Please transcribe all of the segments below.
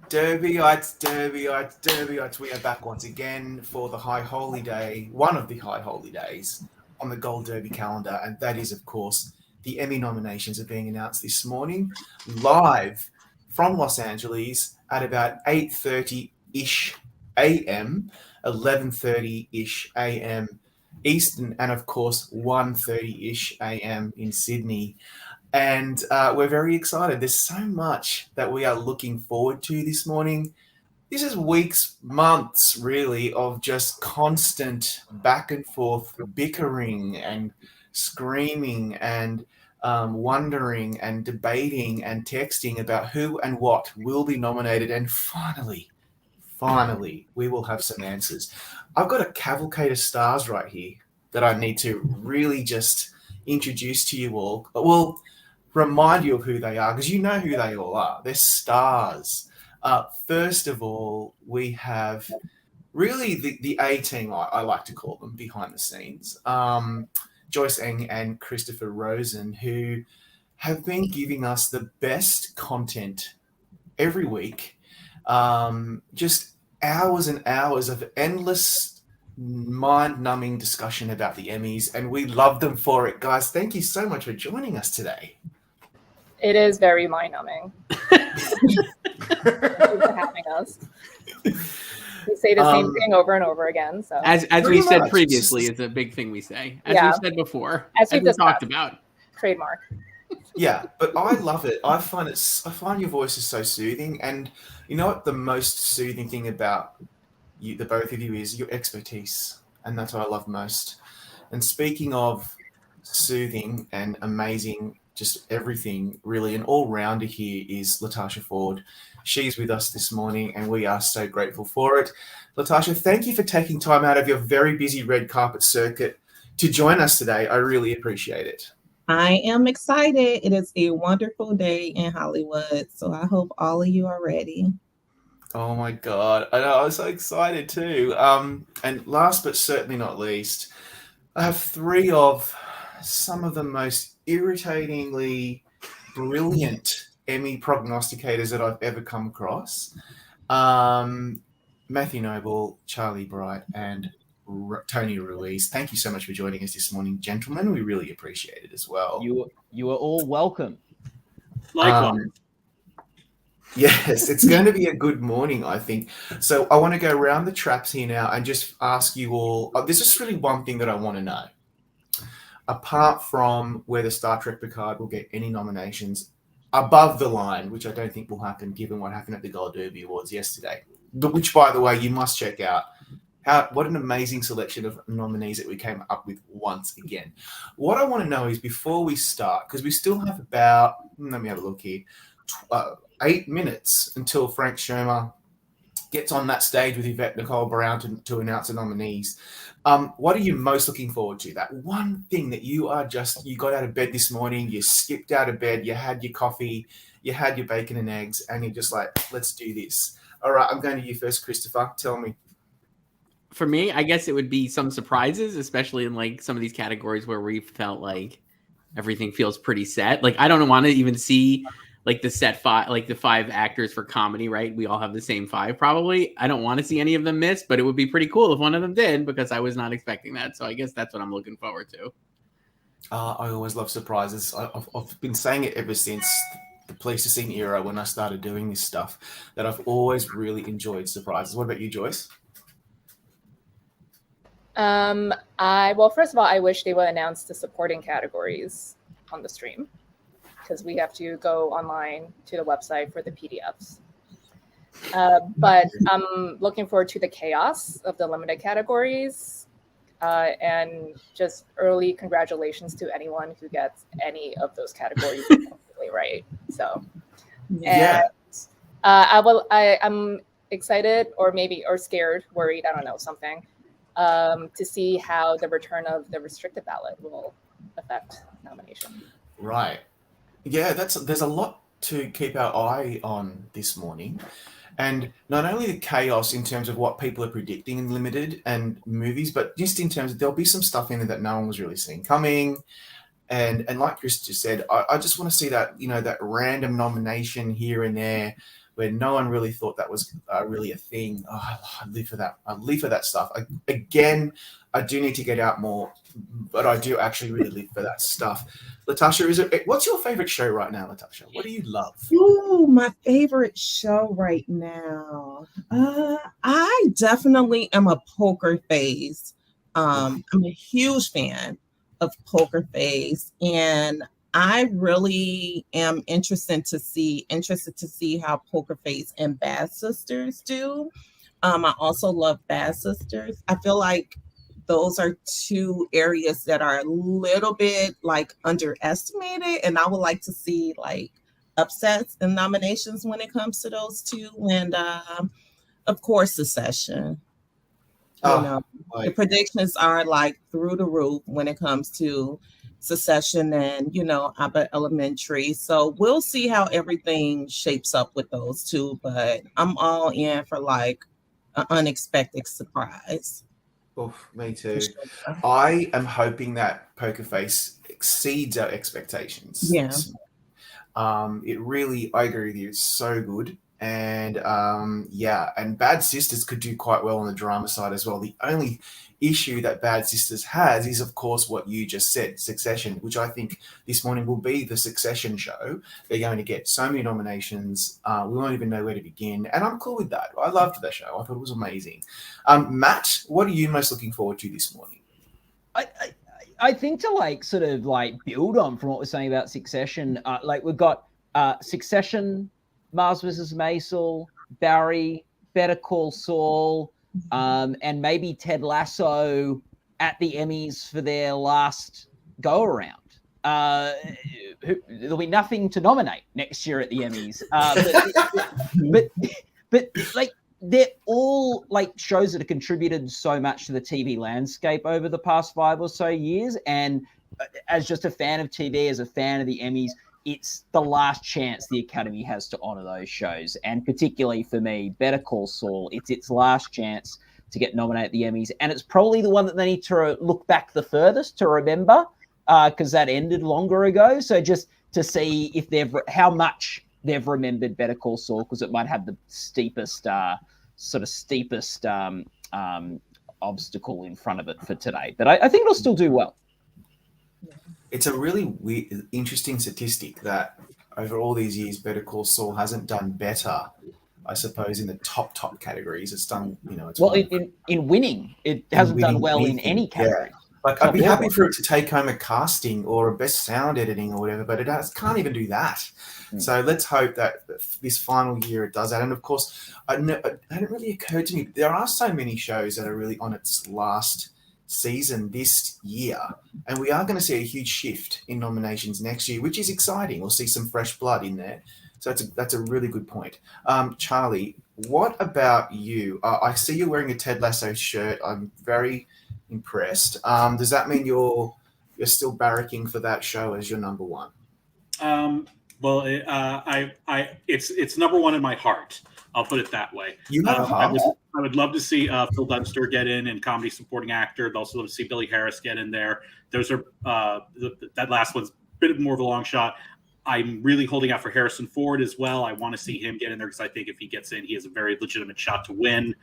Derbyites. We are back once again for the High Holy Day, one of the High Holy Days on the Gold Derby calendar, and that is, of course, the Emmy nominations are being announced this morning, live from Los Angeles at about 8:30-ish a.m., 11:30-ish a.m. Eastern, and of course 1:30-ish a.m. in Sydney. And we're very excited. There's so much that we are looking forward to this morning. This is weeks, months, really, of just constant back and forth bickering and screaming and wondering and debating and texting about who and what will be nominated. And finally, we will have some answers. I've got a cavalcade of stars right here that I need to really just introduce to you all. Well, remind you of who they are, because you know who they all are. They're stars. First of all, we have really the A team, I like to call them, behind the scenes. Joyce Eng and Christopher Rosen, who have been giving us the best content every week. Just hours and hours of endless mind-numbing discussion about the Emmys, and we love them for it. Guys, thank you so much for joining us today. It is very mind-numbing. Thank you for having us. We say the same thing over and over again. So, as we said previously, it's a big thing we say. As we've said before, as we talked about. Trademark. Yeah, but I love it. I find your voice is so soothing, and you know what? The most soothing thing about you, the both of you, is your expertise, and that's what I love most. And speaking of soothing and amazing, just everything really, an all-rounder here is Latasha Ford. She's with us this morning, and we are so grateful for it. Latasha, thank you for taking time out of your very busy red carpet circuit to join us today. I really appreciate it. I am excited. It is a wonderful day in Hollywood, so I hope all of you are ready. Oh my God. I know, I was so excited too. And last but certainly not least, I have three of some of the most irritatingly brilliant Emmy prognosticators that I've ever come across. Matthew Noble, Charlie Bright, and Tony Ruiz. Thank you so much for joining us this morning, gentlemen. We really appreciate it as well. You are all welcome. Yes, it's going to be a good morning, I think. So I want to go around the traps here now and just ask you all, there's just really one thing that I want to know. Apart from whether Star Trek Picard will get any nominations above the line, which I don't think will happen given what happened at the Gold Derby Awards yesterday, but which, by the way, you must check out. What an amazing selection of nominees that we came up with once again. What I want to know is, before we start, because we still have about, let me have a look here, 8 minutes until Frank Shermer gets on that stage with Yvette Nicole Brown to announce the nominees. What are you most looking forward to? That one thing that you got out of bed this morning, you skipped out of bed, you had your coffee, you had your bacon and eggs, and you're just like, let's do this. All right, I'm going to you first, Christopher. Tell me. For me, I guess it would be some surprises, especially in like some of these categories where we felt like everything feels pretty set. Like, I don't want to even see like the set five, like the 5 actors for comedy, right? We all have the same 5 probably. I don't want to see any of them miss, but it would be pretty cool if one of them did, because I was not expecting that. So I guess that's what I'm looking forward to. I always love surprises. I've been saying it ever since the Pleistocene era when I started doing this stuff, that I've always really enjoyed surprises. What about you, Joyce? Well, first of all, I wish they would announce the supporting categories on the stream, because we have to go online to the website for the PDFs. But I'm looking forward to the chaos of the limited categories, and just early congratulations to anyone who gets any of those categories right. So, yeah. I'm excited, or scared, worried, I don't know, something, to see how the return of the restricted ballot will affect nomination. Right. Yeah, there's a lot to keep our eye on this morning. And not only the chaos in terms of what people are predicting in limited and movies, but just in terms of, there'll be some stuff in there that no one was really seeing coming. And like Chris just said, I just want to see that, that random nomination here and there where no one really thought that was really a thing. Oh, I live for that. I live for that stuff. Again, I do need to get out more, but I do actually really live for that stuff. Latasha, what's your favorite show right now, Latasha? What do you love? Ooh, my favorite show right now. I definitely am a Poker Face. I'm a huge fan of Poker Face, and I really am interested to see how Poker Face and Bad Sisters do. I also love Bad Sisters. I feel like those are two areas that are a little bit like underestimated, and I would like to see like upsets and nominations when it comes to those two. And of course, Succession. The predictions are like through the roof when it comes to Succession and Abbott Elementary. So we'll see how everything shapes up with those two, but I'm all in for like an unexpected surprise. Oof, me too. I am hoping that Poker Face exceeds our expectations. Yeah. It really, I agree with you, it's so good. And and Bad Sisters could do quite well on the drama side as well. The only issue that Bad Sisters has is, of course, what you just said, Succession, which I think this morning will be the Succession show. They're going to get so many nominations. We won't even know where to begin. And I'm cool with that. I loved the show. I thought it was amazing. Matt, what are you most looking forward to this morning? I think to like sort of like build on from what we're saying about Succession, like we've got Succession, Mars vs. Maisel, Barry, Better Call Saul, and maybe Ted Lasso at the Emmys for their last go around. There'll be nothing to nominate next year at the Emmys, but like they're all like shows that have contributed so much to the TV landscape over the past 5 or so years. And as just a fan of TV, as a fan of the Emmys, it's the last chance the Academy has to honor those shows. And particularly for me, Better Call Saul, it's its last chance to get nominated at the Emmys. And it's probably the one that they need to look back the furthest to remember, because that ended longer ago. So just to see if how much they've remembered Better Call Saul, because it might have the steepest obstacle in front of it for today. But I think it'll still do well. It's a really interesting statistic that over all these years, Better Call Saul hasn't done better, I suppose, in the top categories. It's done, it's well in winning. It hasn't done well in any category. Yeah. Like I'd be happy for it to take home a casting or a best sound editing or whatever, but it can't even do that. So let's hope that this final year it does that. And of course, it hadn't really occurred to me, there are so many shows that are really on its last season this year, and we are going to see a huge shift in nominations next year, which is exciting. We'll see some fresh blood in there. So that's a really good point. Charlie, what about you? I see you're wearing a Ted Lasso shirt. I'm very impressed. Does that mean you're still barracking for that show as your number one? Well, it's number one in my heart. I'll put it that way. You have a heart. I would love to see Phil Dunster get in comedy supporting actor. I'd also love to see Billy Harris get in there. Those are that last one's a bit more of a long shot. I'm really holding out for Harrison Ford as well. I want to see him get in there because I think if he gets in, he has a very legitimate shot to win.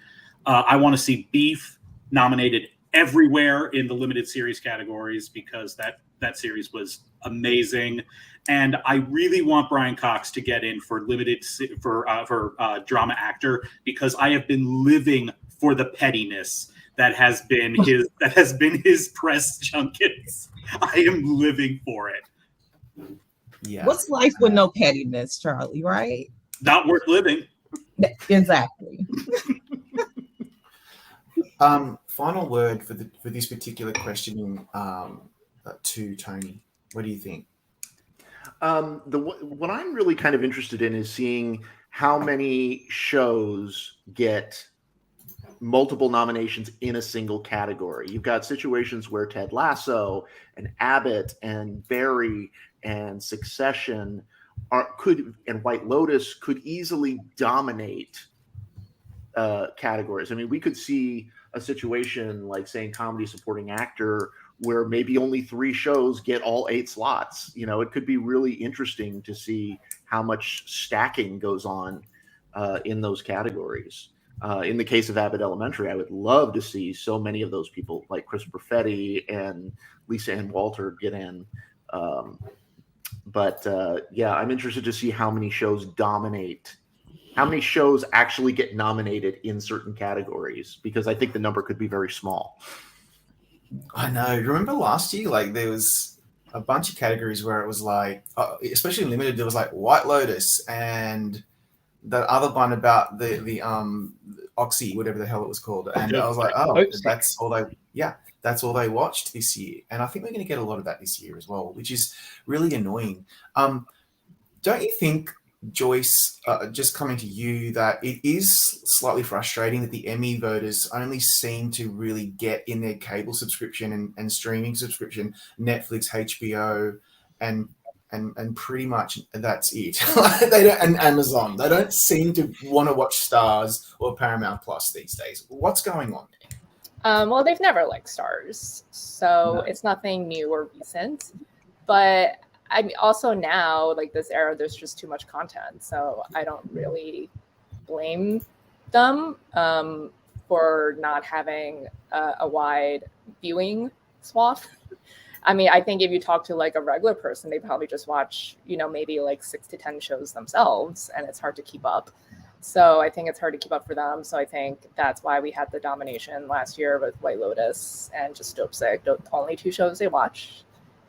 I want to see Beef nominated everywhere in the limited series categories because that series was amazing. And I really want Brian Cox to get in for drama actor because I have been living for the pettiness that has been his press junkets. I am living for it. Yeah. What's life with no pettiness, Charlie, right? Not worth living. Exactly. Final word for this particular questioning to Tony. What do you think? What I'm really kind of interested in is seeing how many shows get multiple nominations in a single category. You've got situations where Ted Lasso and Abbott and Barry and Succession and White Lotus could easily dominate categories. I mean, we could see a situation like saying comedy supporting actor where maybe only 3 shows get all 8 slots. You know, it could be really interesting to see how much stacking goes on in those categories. In the case of Abbott Elementary, I would love to see so many of those people like Chris Perfetti and Lisa Ann Walter get in. But I'm interested to see how many shows dominate, how many shows actually get nominated in certain categories, because I think the number could be very small. I know. Remember last year, like there was a bunch of categories where it was like, especially in limited, there was like White Lotus and the other one about the Oxy, whatever the hell it was called, and I was like, oh, that's all they watched this year, and I think we're going to get a lot of that this year as well, which is really annoying. Don't you think, Joyce, just coming to you, that it is slightly frustrating that the Emmy voters only seem to really get in their cable subscription and streaming subscription, Netflix, HBO, and pretty much that's it. They don't, and Amazon. They don't seem to want to watch Stars or Paramount Plus these days. What's going on there? Well, they've never liked Stars, so it's nothing new or recent. But I mean, also now, like this era, there's just too much content, so I don't really blame them for not having a wide viewing swath. I mean, I think if you talk to like a regular person, they probably just watch, maybe like 6 to 10 shows themselves, and it's hard to keep up. So I think it's hard to keep up for them. So I think that's why we had the domination last year with White Lotus and just Dope Sick, the only 2 shows they watched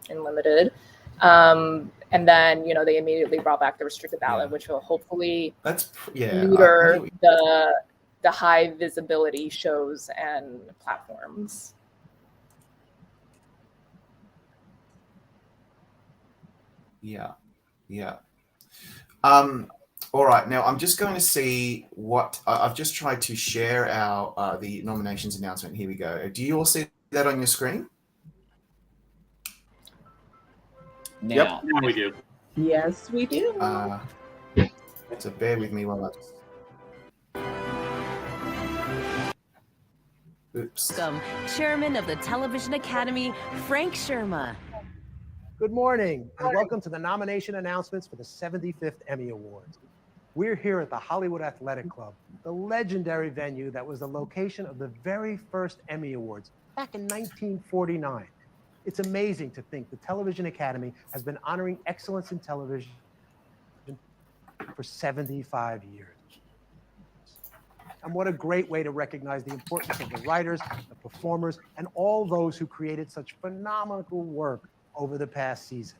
in limited. And then, they immediately brought back the restricted ballot, which will hopefully neuter the high visibility shows and platforms. Yeah. All right. Now I'm just going to see what I've just tried to share our the nominations announcement. Here we go. Do you all see that on your screen? Now we do. Yes, we do. So bear with me while Oops. Chairman of the Television Academy, Frank Sherma. Good morning, and welcome to the nomination announcements for the 75th Emmy Awards. We're here at the Hollywood Athletic Club, the legendary venue that was the location of the very first Emmy Awards back in 1949. It's amazing to think the Television Academy has been honoring excellence in television for 75 years. And what a great way to recognize the importance of the writers, the performers, and all those who created such phenomenal work over the past season.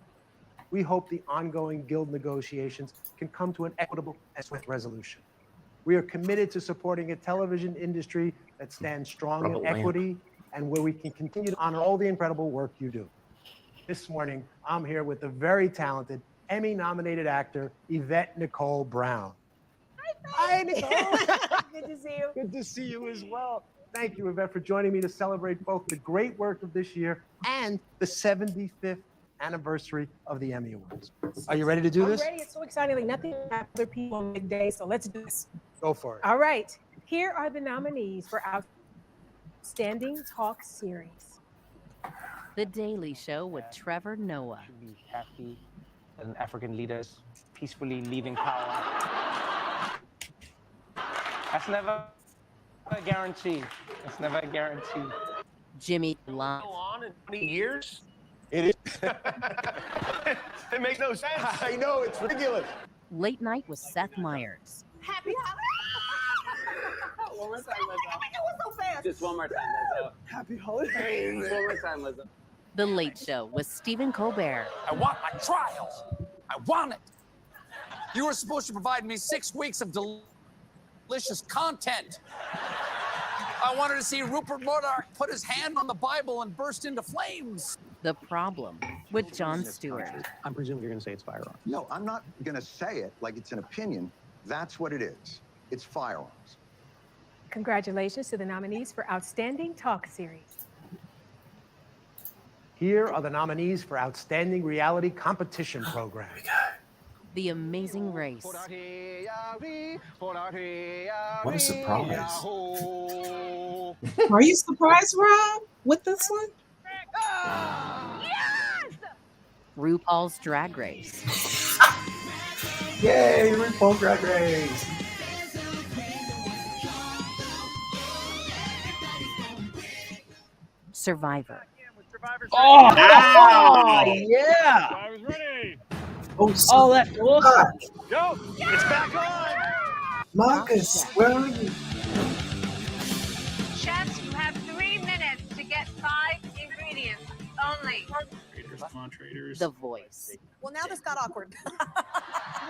We hope the ongoing guild negotiations can come to an equitable and swift resolution. We are committed to supporting a television industry that stands strong in equity and where we can continue to honor all the incredible work you do. This morning, I'm here with the very talented Emmy-nominated actor, Yvette Nicole Brown. Hi, Nicole. Good to see you. Good to see you as well. Thank you, Yvette, for joining me to celebrate both the great work of this year and the 75th anniversary of the Emmy Awards. Are you ready to do this? I'm ready. It's so exciting. Like nothing other people on big day, so let's do this. Go for it. All right. Here are the nominees for Outstanding Talk Series. The Daily Show with Trevor Noah. Should be happy and African leaders peacefully leaving power. That's never a guarantee. That's never a guarantee. Jimmy Live. Go on in 20 years? It is. It makes no sense. I know, it's ridiculous. Late Night with Seth Meyers. Happy One more time, Lizzo. It was so fast. Just one more time, Lizzo. Happy holidays. One more time, Lizzo. The Late Show with Stephen Colbert. I want my trials. I want it. You were supposed to provide me 6 weeks of delicious content. I wanted to see Rupert Murdoch put his hand on the Bible and burst into flames. The Problem with Jon Stewart. I'm presuming you're going to say it's firearms. No, I'm not going to say it like it's an opinion. That's what it is. It's firearms. Congratulations to the nominees for Outstanding Talk Series. Here are the nominees for Outstanding Reality Competition Program. The Amazing Race. What a surprise. Are you surprised, Rob, with this one? RuPaul's Drag Race. Yay, RuPaul Drag Race. Survivor. Oh, Wow. yeah. Oh, That's awesome. Go. It's back on. Marcus, where are you? Chefs, you have 3 minutes to get 5 ingredients only. Traders, come on, traders. The Voice. Well, now this got awkward. You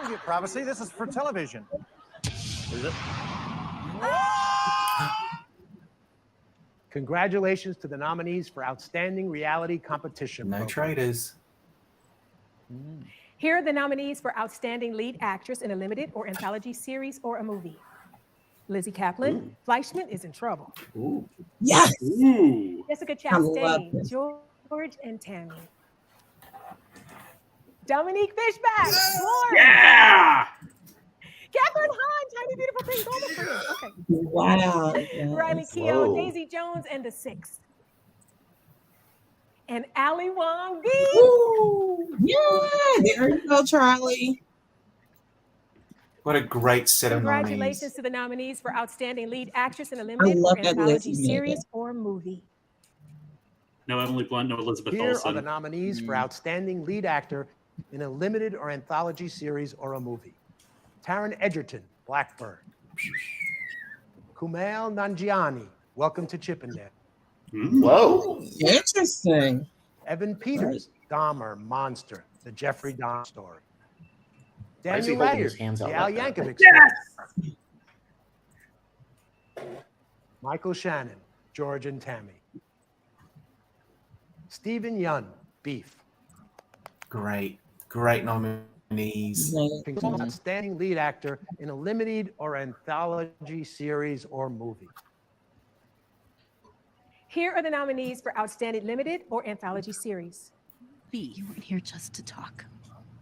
don't get privacy. This is for television. Is it? Congratulations to the nominees for Outstanding Reality Competition. No Program. traders. Here are the nominees for Outstanding Lead Actress in a Limited or Anthology Series or a Movie. Lizzie Kaplan, Fleischman is in Trouble. Ooh. Yes. Ooh. Jessica I love Chastain, this. George and Tammy. Dominique Fishback, Florence. Yeah. Catherine Hahn, Tiny Beautiful Thing, Golden Friends. Okay. Wow. Yes. Riley Keough, Whoa. Daisy Jones, and the Six. And Ali Wong B. Woo. Yeah. There you go, Charlie. What a great set of Congratulations nominees. to the nominees for Outstanding Lead Actress in a Limited love or that Anthology Lizzie made Series it. or Movie. No Emily Blunt, no Elizabeth Here are the Olsen. nominees for Outstanding Lead Actor in a Limited or Anthology Series or a Movie. Taron Egerton, Blackbird. Kumail Nanjiani, Welcome to Chippendale. Whoa. Interesting. Evan Peters, Dahmer, Monster, The Jeffrey Dahmer Story. Why is he Daniel holding his Radcliffe, hands out The Al like that? Yankovic Story. Michael Shannon, George and Tammy. Stephen Yun, Beef. Great nominees. Outstanding Lead Actor in a Limited or Anthology Series or Movie. Here are the nominees for Outstanding Limited or Anthology Series. B, you weren't here just to talk.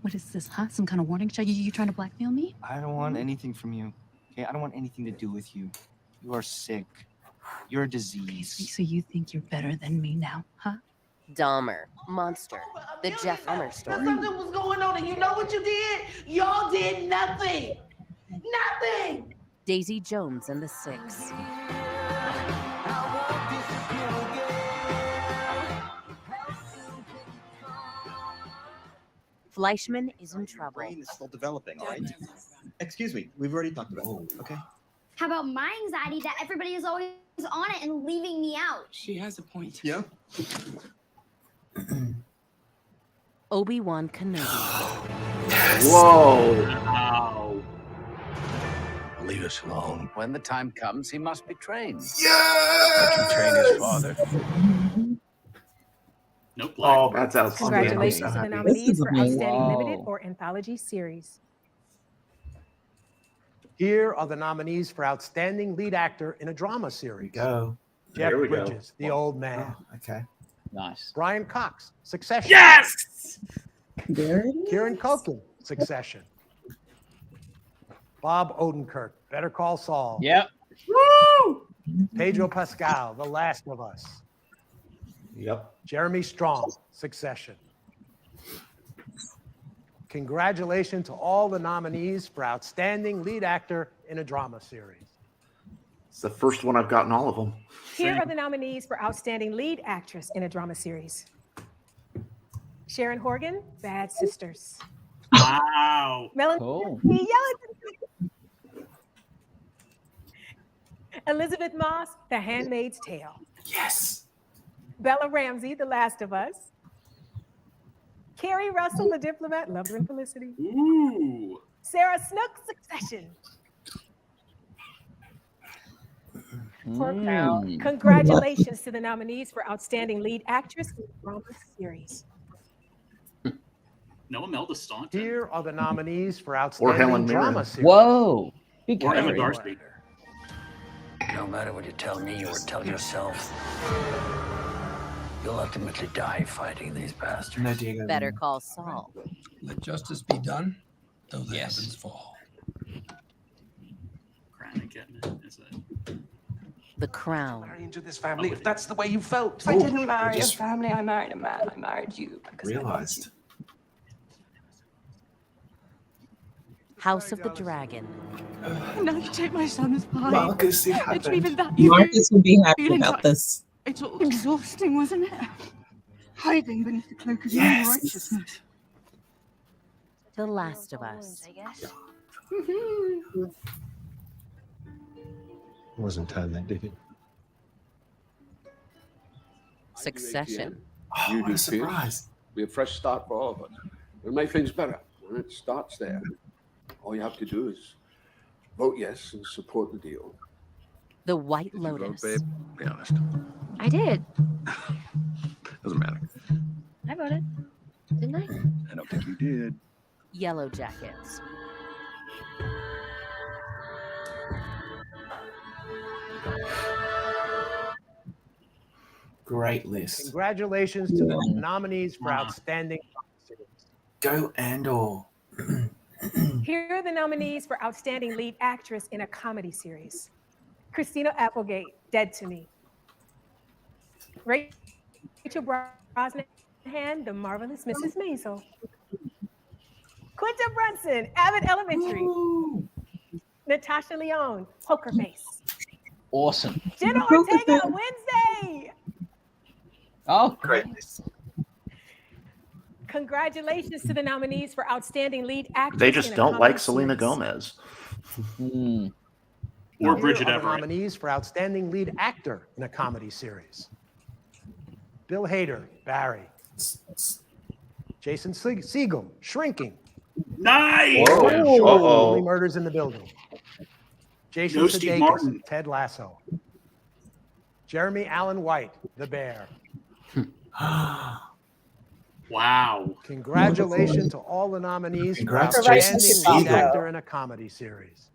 What is this, huh? Some kind of warning shot? You trying to blackmail me? I don't want anything from you. Okay, I don't want anything to do with you. You are sick. You're a disease. So you think you're better than me now, huh? Dahmer, Monster, The Jeff Dahmer Story. Something was going on, and you know what you did? Y'all did nothing. Nothing. Daisy Jones and the Six. Fleischman is in trouble. Brain is still developing, all right? Excuse me, we've already talked about it, okay? How about my anxiety that everybody is always on it and leaving me out? She has a point. Yeah. Obi-Wan Kenobi. Whoa. Wow. Leave us alone. When the time comes, he must be trained. Yes! Like he trained his father. Nope. Oh, That's outstanding. Congratulations to the nominees for Outstanding Limited or Anthology Series. Here are the nominees for Outstanding Lead Actor in a Drama Series. Go. Jeff Here we go. Bridges, The Old Man. Oh, okay. Nice. Brian Cox, Succession. Yes! There it is. Kieran Culkin, Succession. Bob Odenkirk, Better Call Saul. Yep. Woo! Pedro Pascal, The Last of Us. Yep. Jeremy Strong, Succession. Congratulations to all the nominees for Outstanding Lead Actor in a Drama Series. It's the first one I've gotten all of them. Here are the nominees for Outstanding Lead Actress in a Drama Series. Sharon Horgan, Bad Sisters. Wow. Melanie Cool. Yellen. Elizabeth Moss, The Handmaid's Tale. Yes. Bella Ramsey, The Last of Us. Carrie Russell, The Diplomat, Love Her and Felicity. Ooh. Sarah Snook, Succession. Congratulations to the nominees for Outstanding Lead Actress in a Drama Series. No Imelda Staunton. Here are the nominees for Helen Outstanding Mirren. Drama Series. Whoa. Big Or Emma Harry. Darcy. No matter what you tell me or tell yourself, you'll ultimately die fighting these bastards. No Diego. Better Call Saul. Let justice be done, though the heavens fall. Granny getting it, is it? The Crown. Marry into this family if that's the way you felt. I didn't marry a family. I married a man. I married you because Realized. House of the Dragon. Now you take my son's part. Marcus, it It's happened. even that you Marcus would be happy feeling about this. It's all exhausting, wasn't it? Hiding beneath the cloak of your Yes. righteousness. The Last of Us. Wasn't time then, did it? Succession. Oh, what a surprise. Be a fresh start for all of us. It'll make things better when it starts there. All you have to do is vote yes and support the deal. The White Did you vote, Lotus. babe? Be honest. I did. Doesn't matter. I voted. Didn't I? I don't think you did. Yellow Jackets. Great list. Congratulations to the nominees for Outstanding Series. Go Andor. Here are the nominees for Outstanding Lead Actress in a Comedy Series. Christina Applegate, Dead to Me. Rachel Brosnahan, The Marvelous Mrs. Maisel. Quinta Brunson, Abbott Elementary. Natasha Lyonne, Poker Face. Awesome. Jenna Ortega, Wednesday. Oh, great. Congratulations to the nominees for Outstanding Lead Actress. They just in a don't Comedy like Selena Series. Gomez. Or Bridget Here are the Everett. nominees for Outstanding Lead Actor in a Comedy Series. Bill Hader, Barry. Jason Segel, Shrinking. Nice. Only Murders in the Building. Jason No Steve Sudeikis, Martin. Ted Lasso. Jeremy Allen White, The Bear. Wow. Congratulations to all the nominees for Congrats, Outstanding Jason Lead Segel. Actor in a Comedy Series.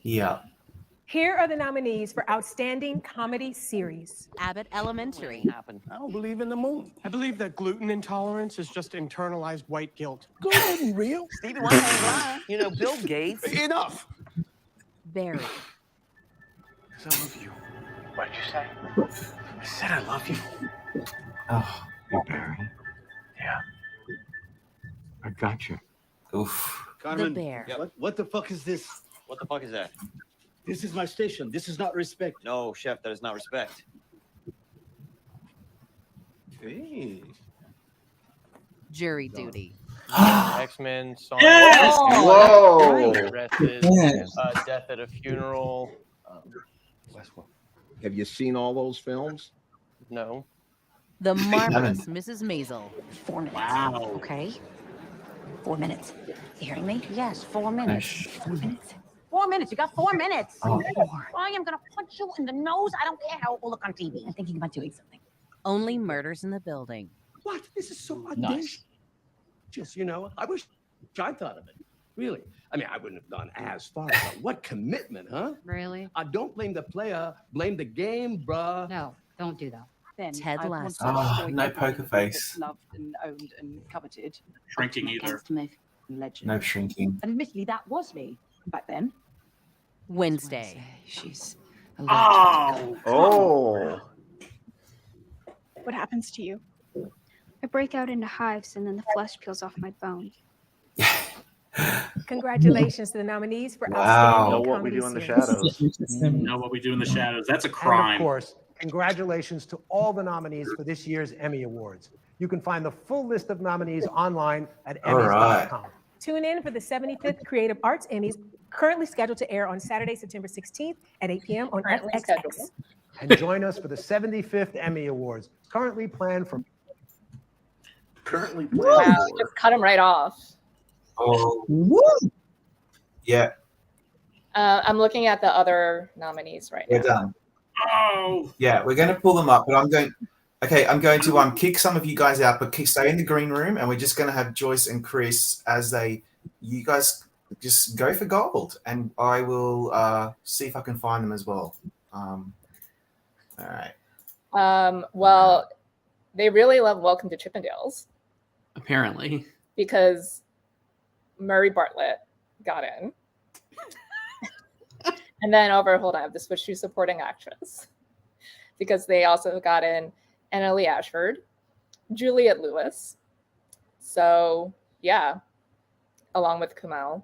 Yeah. Here are the nominees for Outstanding Comedy Series. Abbott Elementary. I don't believe in the moon. I believe that gluten intolerance is just internalized white guilt. Good and real. Stevie Wonder ain't lying. You know, Bill Gates. Enough. Barry. I love you. What did you say? I said I love you. Oh, Hey, Barry. Yeah. I got you. oof. The Bear. What the fuck is this? What the fuck is that? This is my station. This is not respect. No, chef, that is not respect. Hey. Jury Duty. X-Men, Sonic. Yes! Whoa. Arrested, Yes. Death at a Funeral. Have you seen all those films? No. The Marvelous Mrs. Maisel. 4 minutes. Wow. Okay. 4 minutes. You hearing me? Yes, 4 minutes. 4 minutes. 4 minutes. You got 4 minutes. Oh. I am gonna punch you in the nose. I don't care how it will look on TV. I'm thinking about doing something. Only Murders in the Building. What? This is so Nice. audacious. Just, you know, I wish I thought of it. Really. I mean, I wouldn't have gone as far, but what commitment, huh? Really? I don't blame the player, blame the game, bruh. No, don't do that. Then Ted I want Lasso. to Ah, destroy no everything poker that's face. Loved and owned and coveted. Shrinking either. Against me. Legend. No shrinking. And admittedly, that was me back then. Wednesday. She's Oh. Oh. What happens to you? I break out into hives and then the flesh peels off my bones. Congratulations to the nominees for Wow. Outstanding Know what we Comedy do in the Series. shadows. Know what we do in the shadows. That's a And crime. of course, congratulations to all the nominees for this year's Emmy Awards. You can find the full list of nominees online at All right. Emmys.com. Tune in for the 75th Creative Arts Emmys, currently scheduled to air on Saturday, September 16th at 8 p.m. on Currently FXX. scheduled. And join us for the 75th Emmy Awards, currently planned for. Wow, just cut him right off. Oh. Yeah, I'm looking at the other nominees right we're now. done. Oh. Yeah, we're going to pull them up, but I'm going to kick some of you guys out, but stay in the green room, and we're just going to have Joyce and Chris as you guys just go for gold, and I will see if I can find them as well. All right. Well, they really love Welcome to Chippendales Apparently. because Murray Bartlett got in. And then hold on, I have to switch to supporting actress because they also got in Annalee Ashford, Juliette Lewis. So yeah, along with Kumail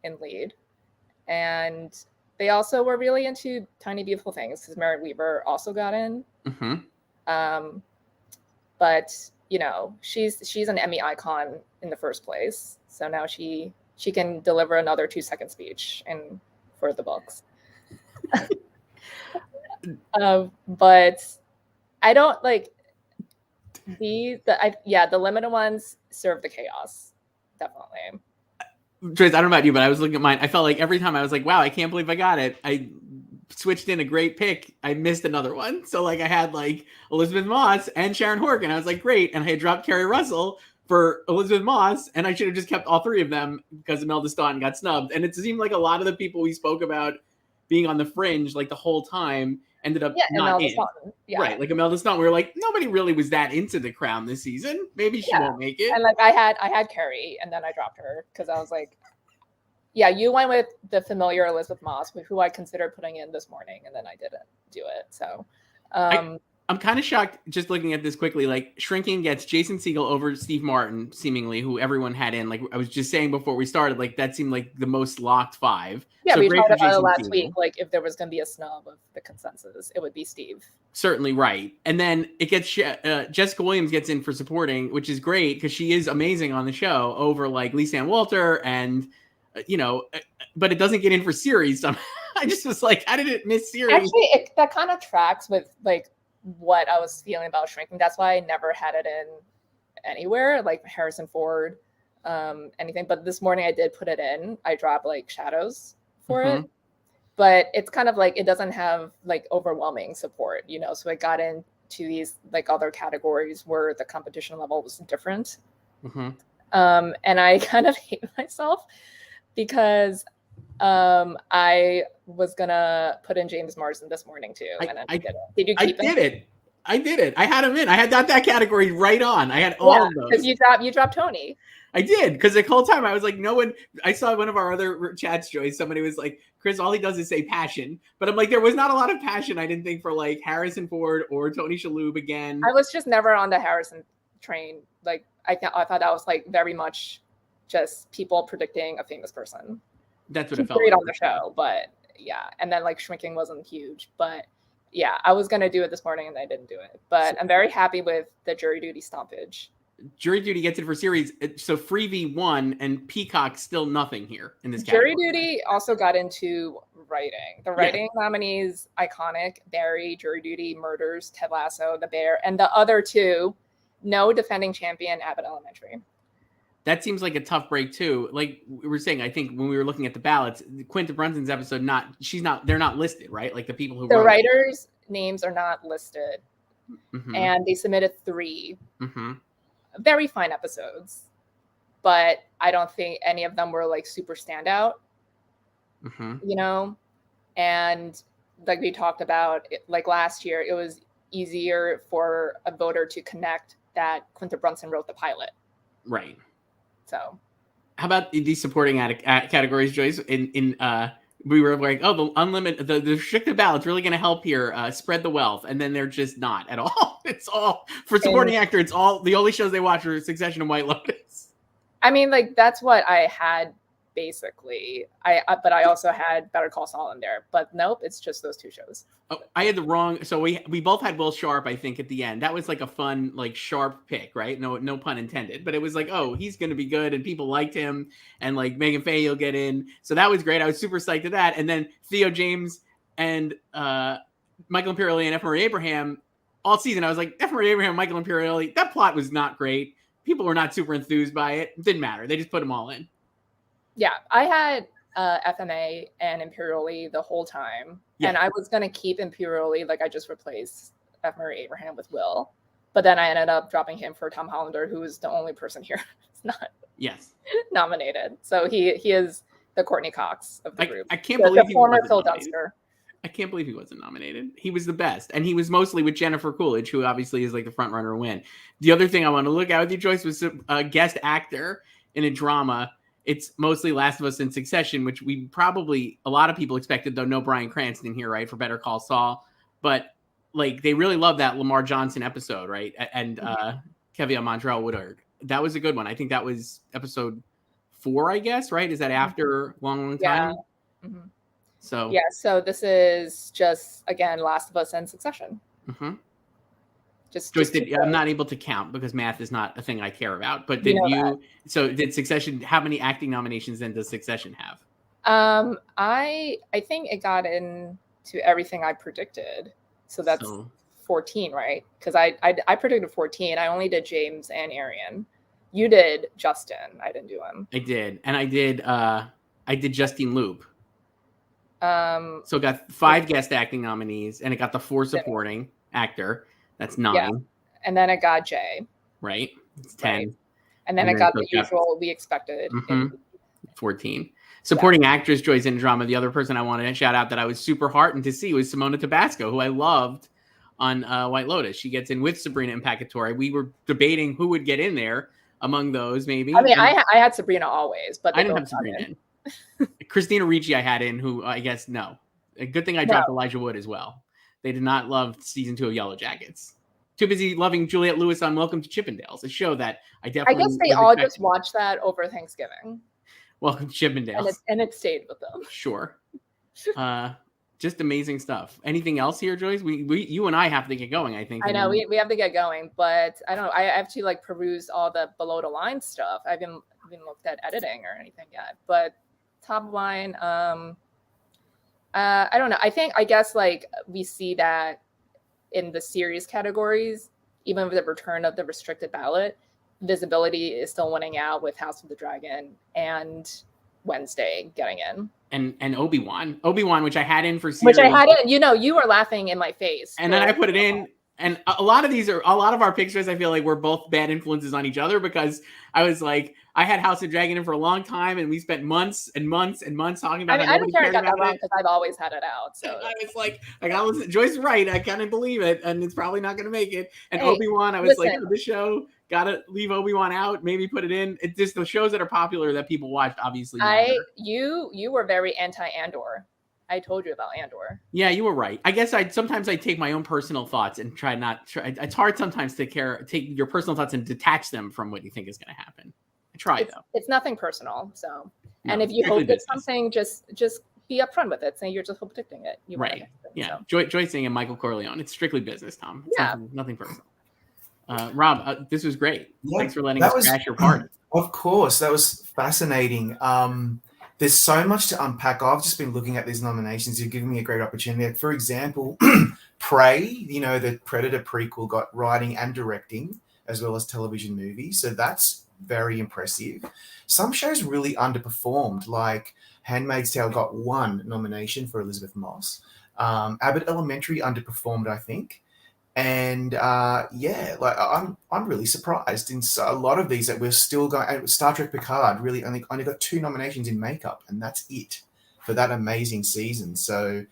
in lead. And they also were really into Tiny Beautiful Things because Merritt Weaver also got in. But you know, she's an Emmy icon in the first place. So now she can deliver another 2-second speech and for the books. But I don't like the limited ones serve the chaos, definitely. Trace, I don't know about you, but I was looking at mine. I felt like every time I was like, wow, I can't believe I got it. I switched in a great pick. I missed another one. So like I had like Elizabeth Moss and Sharon Horgan. I was like, great. And I had dropped Kerry Russell for Elizabeth Moss. And I should have just kept all three of them because Imelda Staunton got snubbed. And it seemed like a lot of the people we spoke about being on the fringe like the whole time ended up not Imelda in. Staunton. Yeah. Right. Like Imelda Staunton. We were like, nobody really was that into The Crown this season. Maybe she won't make it. And like I had Carrie and then I dropped her because I was like, yeah, you went with the familiar Elizabeth Moss, who I considered putting in this morning, and then I didn't do it. So I'm kind of shocked just looking at this quickly. Like Shrinking gets Jason Segel over Steve Martin, seemingly, who everyone had in. Like I was just saying before we started, like that seemed like the most locked 5. Yeah, so we great talked for about it Jason last Segel. week. Like if there was going to be a snub of the consensus, it would be Steve. Certainly right. And then it gets Jessica Williams gets in for supporting, which is great because she is amazing on the show over like Lisa Ann Walter and but it doesn't get in for series. So I just was like, how did it miss series? Actually, that kind of tracks with like what I was feeling about Shrinking. That's why I never had it in anywhere, like Harrison Ford, anything. But this morning I did put it in. I dropped like Shadows for it. But it's kind of like it doesn't have like overwhelming support, so it got into these like other categories where the competition level was different. And I kind of hate myself because I was gonna put in James Marsden this morning too, and I did it. Did you keep it? I did it. I had him in. I had that category right on. I had all of those. Because you dropped Tony. I did, because the whole time I was like, no one. I saw one of our other chats, Joyce. Somebody was like, Chris, all he does is say passion. But I'm like, there was not a lot of passion, I didn't think, for like Harrison Ford or Tony Shalhoub again. I was just never on the Harrison train. Like I thought that was like very much just people predicting a famous person. That's what He's it felt great like. on the show, but yeah. And then like Shrinking wasn't huge, but yeah, I was gonna do it this morning and I didn't do it. But I'm very happy with the Jury Duty stompage. Jury Duty gets it for series, so Freebie won, and Peacock still nothing here in this category. Jury Duty also got into writing. The writing nominees, iconic, Barry, Jury Duty, Murders, Ted Lasso, The Bear, and the other two, no defending champion, Abbott Elementary. That seems like a tough break too. Like we were saying, I think when we were looking at the ballots, Quinta Brunson's episode, they're not listed, right? Like the people who the wrote writers' names are not listed, Mm-hmm. and they submitted 3 Mm-hmm. very fine episodes, but I don't think any of them were like super standout. Mm-hmm. And like we talked about, like last year, it was easier for a voter to connect that Quinta Brunson wrote the pilot. Right. So, how about these supporting categories, Joyce? We were like, oh, the unlimited, the restricted ballot's really going to help here, spread the wealth, and then they're just not at all. It's all for supporting actor. It's all the only shows they watch are Succession and White Lotus. I mean, like that's what I had basically. But I also had Better Call Saul in there. But nope, it's just those 2 shows. Oh, I had the wrong. So we both had Will Sharp, I think, at the end. That was like a fun, like Sharp pick, right? No pun intended. But it was like, oh, he's going to be good, and people liked him, and like Megan Faye will get in. So that was great. I was super psyched to that. And then Theo James and Michael Imperioli and F. Murray Abraham all season. I was like, F. Murray Abraham, Michael Imperioli. That plot was not great. People were not super enthused by it. It didn't matter. They just put them all in. Yeah, I had FMA and Imperioli the whole time. Yeah. And I was going to keep Imperioli, like I just replaced F. Murray Abraham with Will. But then I ended up dropping him for Tom Hollander, who is the only person here that's not nominated. So he is the Courtney Cox of the group. I can't believe the former Phil Dunster. I can't believe he wasn't nominated. He was the best. And he was mostly with Jennifer Coolidge, who obviously is like the front runner to win. The other thing I want to look at with you, Joyce, was a guest actor in a drama. it's mostly Last of Us and Succession, which we probably, a lot of people expected, though no Bryan Cranston here, right, for Better Call Saul. But like they really love that Lamar Johnson episode, right? And Kevin Montreal Woodard. That was a good one. I think that was episode 4, I guess, right? Is that after long time? Yeah. Mm-hmm. So yeah, so this is just again Last of Us and Succession. Mm-hmm. Just I'm not able to count because math is not a thing I care about. But did did Succession? How many acting nominations then does Succession have? I think it got into everything I predicted. So that's 14, right? Because I predicted 14. I only did James and Arian. You did Justin. I didn't do him. I did, and I did Justine Loop. So it got 5 guest acting nominees, and it got the 4 supporting actor. That's 9. Yeah. And then it got Jay. Right. It's 10. Right. And then it got the usual we expected. 14. Supporting actress, Joyce in drama. The other person I wanted to shout out that I was super heartened to see was Simona Tabasco, who I loved on White Lotus. She gets in with Sabrina Impacatore. We were debating who would get in there among those, maybe. I mean, I had Sabrina always, but I didn't have Sabrina in. Christina Ricci I had in, who I guess no. A good thing I dropped Elijah Wood as well. They did not love season 2 of Yellow Jackets. Too busy loving Juliette Lewis on Welcome to Chippendales, a show that I definitely. I guess they all just watched that over Thanksgiving. Welcome to Chippendales, and it stayed with them. Sure. Just amazing stuff. Anything else here, Joyce? You and I have to get going. I think. I know we have to get going, but I don't know. I have to like peruse all the below the line stuff. I haven't looked at editing or anything yet, but top line. I don't know. I guess like we see that in the series categories, even with the return of the restricted ballot, visibility is still winning out with House of the Dragon and Wednesday getting in. And Obi-Wan, which I had in for series. Which I had in, you were laughing in my face. And then I put it in. And a lot of our pictures, I feel like we're both bad influences on each other because I was like, I had House of Dragon in for a long time and we spent months and months and months talking about it. I don't care I got that wrong because I've always had it out. So I was like, I gotta listen. Joyce is right. I kind of believe it and it's probably not going to make it. And Obi-Wan, I was like, for the show, got to leave Obi-Wan out, maybe put it in. It's just the shows that are popular that people watched, obviously. You were very anti-Andor. I told you about Andor. Yeah, you were right. I guess sometimes I take my own personal thoughts and try. It's hard sometimes to take your personal thoughts and detach them from what you think is going to happen. I try though. It's nothing personal. So, and if you hope it's something, just be upfront with it. Say you're just predicting it. Right. Yeah. So. Joyce saying and Michael Corleone. It's strictly business, Tom. It's nothing personal. Rob, this was great. Yeah, thanks for letting us crash your party. Of course, that was fascinating. There's so much to unpack. I've just been looking at these nominations. You're giving me a great opportunity. For example, Prey, the Predator prequel, got writing and directing as well as television movies. So that's very impressive. Some shows really underperformed, like Handmaid's Tale got 1 nomination for Elizabeth Moss. Abbott Elementary underperformed, I think. And I'm really surprised in a lot of these that we're still going. Star Trek Picard really only got 2 nominations in makeup, and that's it for that amazing season. So,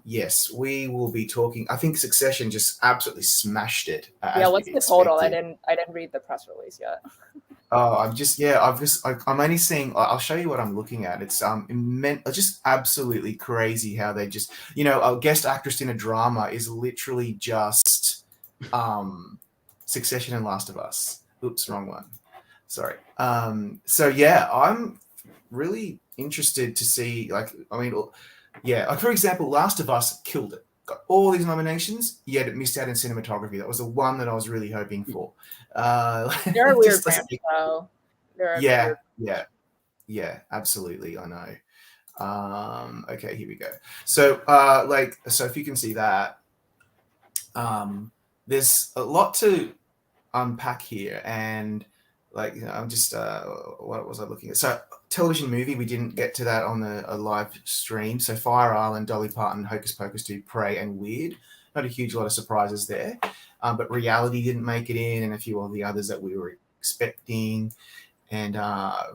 yes, we will be talking. I think Succession just absolutely smashed it. What's the total? I didn't read the press release yet. Oh, I'm only seeing. I'll show you what I'm looking at. It's just absolutely crazy how they just, a guest actress in a drama is literally just Succession and Last of Us. Oops, wrong one. Sorry. I'm really interested to see. For example, Last of Us killed it. Got all these nominations, yet it missed out in cinematography. That was the one that I was really hoping for. They're a weird brand, though. Yeah, absolutely. I know. Okay, here we go. So, so if you can see that, there's a lot to unpack here, and I'm just what was I looking at? So, television movie, we didn't get to that on a live stream. So Fire Island, Dolly Parton, Hocus Pocus 2, Prey, and Weird. Not a huge lot of surprises there. But Reality didn't make it in, and a few of the others that we were expecting. And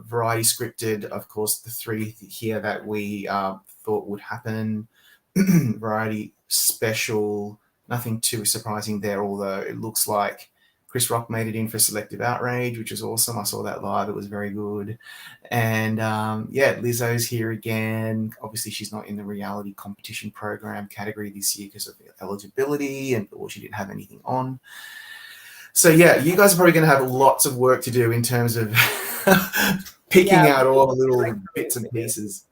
Variety Scripted, of course, the 3 here that we thought would happen. Variety Special, nothing too surprising there, although it looks like Chris Rock made it in for Selective Outrage, which was awesome. I saw that live. It was very good. And yeah, Lizzo's here again. Obviously, she's not in the reality competition program category this year because of eligibility, or she didn't have anything on. So yeah, you guys are probably going to have lots of work to do in terms of picking out all the little bits and pieces.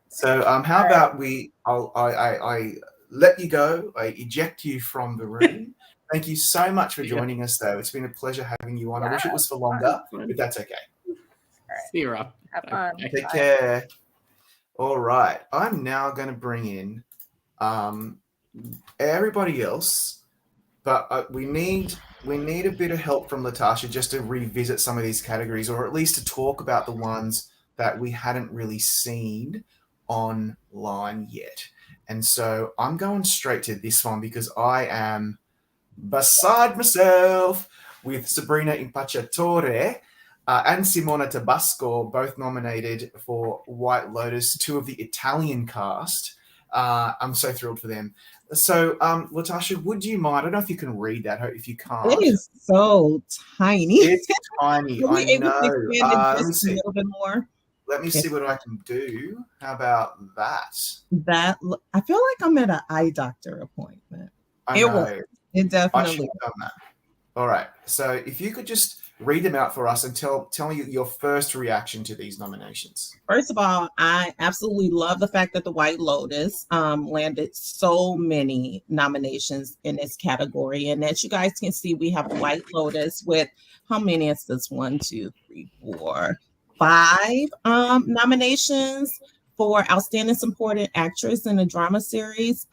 So how about I let you go. I eject you from the room. Thank you so much for joining us, though. It's been a pleasure having you on. I wish it was for longer, but that's okay. See you, Rob. Have fun. Take care. All right. I'm now going to bring in everybody else, but we need a bit of help from Latasha just to revisit some of these categories, or at least to talk about the ones that we hadn't really seen online yet. And so I'm going straight to this one because I am beside myself with Sabrina Impacciatore and Simona Tabasco, both nominated for White Lotus, two of the Italian cast. I'm so thrilled for them. So, Latasha, would you mind? I don't know if you can read that. If you can't, it is so tiny. It's tiny. I know. Let me see a little bit more. Let me see what I can do. How about that? I feel like I'm at an eye doctor appointment. I know. It definitely. I should have done that. All right. So if you could just read them out for us and tell me your first reaction to these nominations. First of all, I absolutely love the fact that the White Lotus landed so many nominations in this category. And as you guys can see, we have White Lotus with how many is this? 1, 2, 3, 4, 5 nominations for Outstanding Supporting Actress in a Drama Series.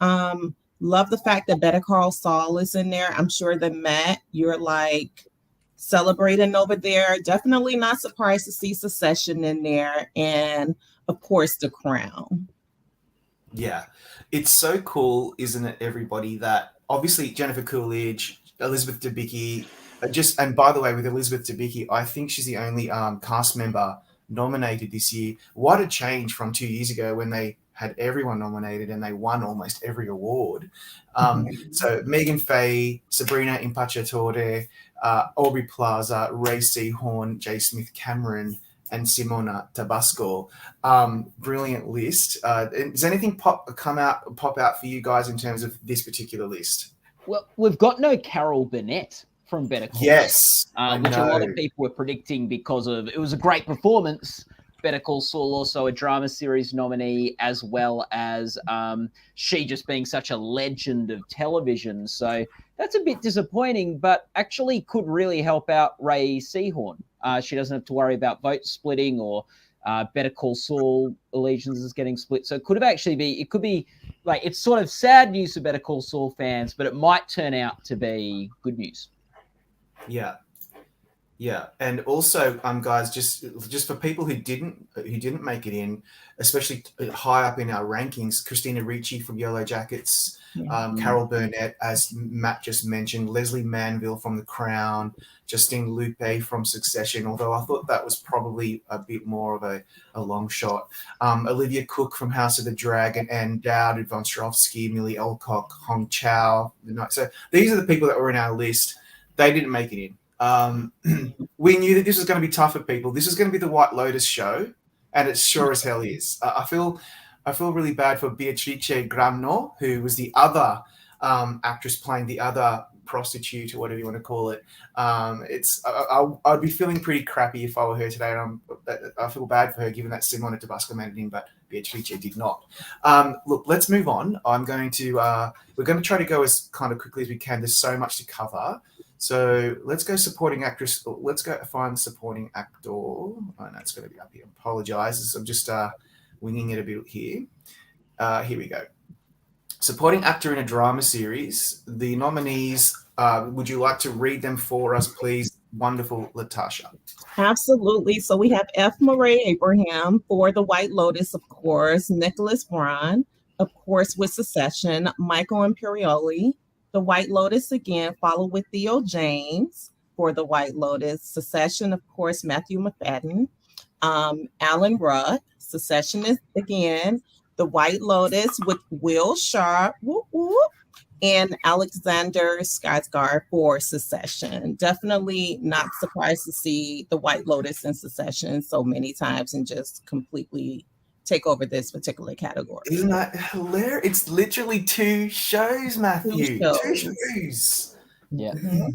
Love the fact that Better Call Saul is in there. I'm sure that Matt, you're like celebrating over there. Definitely not surprised to see Succession in there. And of course, The Crown. Yeah, it's so cool, isn't it, everybody, that obviously Jennifer Coolidge, Elizabeth Debicki, and by the way, with Elizabeth Debicki, I think she's the only cast member nominated this year. What a change from 2 years ago when they had everyone nominated and they won almost every award. So Megan Faye, Sabrina Impacciatore, Aubrey Plaza, Ray Seahorn, J. Smith Cameron, and Simona Tabasco. Brilliant list. Does anything pop out for you guys in terms of this particular list? Well, we've got no Carol Burnett from Better Call. Yes, which a lot of people were predicting because of it was a great performance. Better Call Saul, also a drama series nominee, as well as she just being such a legend of television. So that's a bit disappointing, but actually could really help out Ray Seahorn. She doesn't have to worry about vote splitting or Better Call Saul allegiances getting split. So it could be like, it's sort of sad news for Better Call Saul fans, but it might turn out to be good news. Yeah, and also, guys, just for people who didn't make it in, especially high up in our rankings, Christina Ricci from Yellow Jackets, Carol Burnett, as Matt just mentioned, Leslie Manville from The Crown, Justine Lupe from Succession, although I thought that was probably a bit more of a long shot. Olivia Cook from House of the Dragon, and Dowd Von Ostrovsky, Millie Alcock, Hong Chow. So these are the people that were in our list. They didn't make it in. We knew that this was going to be tough for people. This is going to be the White Lotus show, and it sure as hell is. I feel really bad for Beatrice Gramno, who was the other actress playing the other prostitute, or whatever you want to call it. I'd be feeling pretty crappy if I were her today. And I feel bad for her, given that Simona Tabasco made it in, but Beatrice did not. Look, let's move on. We're going to try to go as kind of quickly as we can. There's so much to cover. So let's go supporting actress. Let's go find supporting actor. Oh, no, it's going to be up here. Apologize. I'm just winging it a bit here. Here we go. Supporting actor in a drama series. The nominees, would you like to read them for us, please? Wonderful Latasha. Absolutely. So we have F. Murray Abraham for The White Lotus, of course. Nicholas Braun, of course, with Succession. Michael Imperioli. The White Lotus again, followed with Theo James for The White Lotus. Succession, of course, Matthew McFadden. Alan Rudd. Succession is again The White Lotus with Will Sharp. Whoop, whoop. and Alexander Skarsgård for Succession. Definitely not surprised to see the White Lotus in Succession so many times and just completely take over this particular category. Isn't that hilarious? It's literally 2 shows, Matthew. 2 shows. Yeah. Mm-hmm.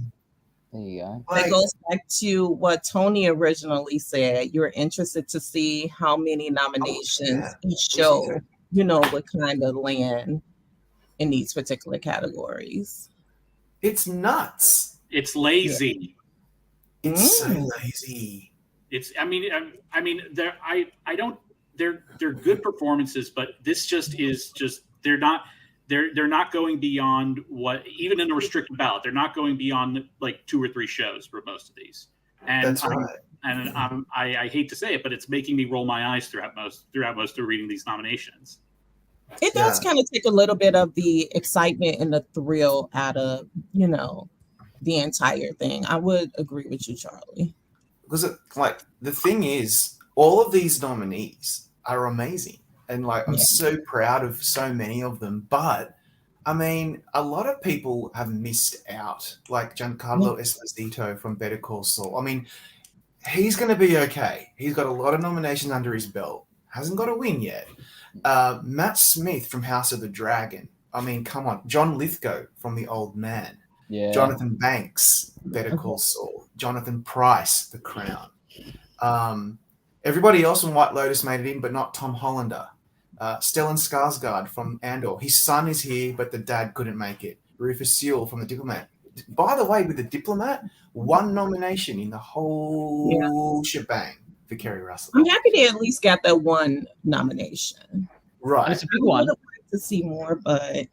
There you go. It goes back to what Tony originally said. You're interested to see how many nominations each show, would kind of land in these particular categories. It's nuts. It's lazy. It's so lazy. It's. I mean, they're good performances, but this is they're not going beyond what, even in a restricted ballot, they're not going beyond like 2 or 3 shows for most of these. And that's right. I hate to say it, but it's making me roll my eyes throughout most of reading these nominations. It does kind of take a little bit of the excitement and the thrill out of, the entire thing. I would agree with you, Charlie. Because the thing is, all of these nominees are amazing. And I'm so proud of so many of them. But I mean, a lot of people have missed out, like Giancarlo Esposito from Better Call Saul. I mean, he's going to be okay. He's got a lot of nominations under his belt. Hasn't got a win yet. Matt Smith from House of the Dragon. I mean, come on. John Lithgow from The Old Man. Yeah. Jonathan Banks, Better Call Saul. Jonathan Pryce, The Crown. Everybody else from White Lotus made it in, but not Tom Hollander. Stellan Skarsgård from Andor. His son is here, but the dad couldn't make it. Rufus Sewell from The Diplomat. By the way, with The Diplomat, 1 nomination in the whole shebang for Kerry Russell. I'm happy they at least got that 1 nomination. Right. It's a big one. I would have liked to see more, but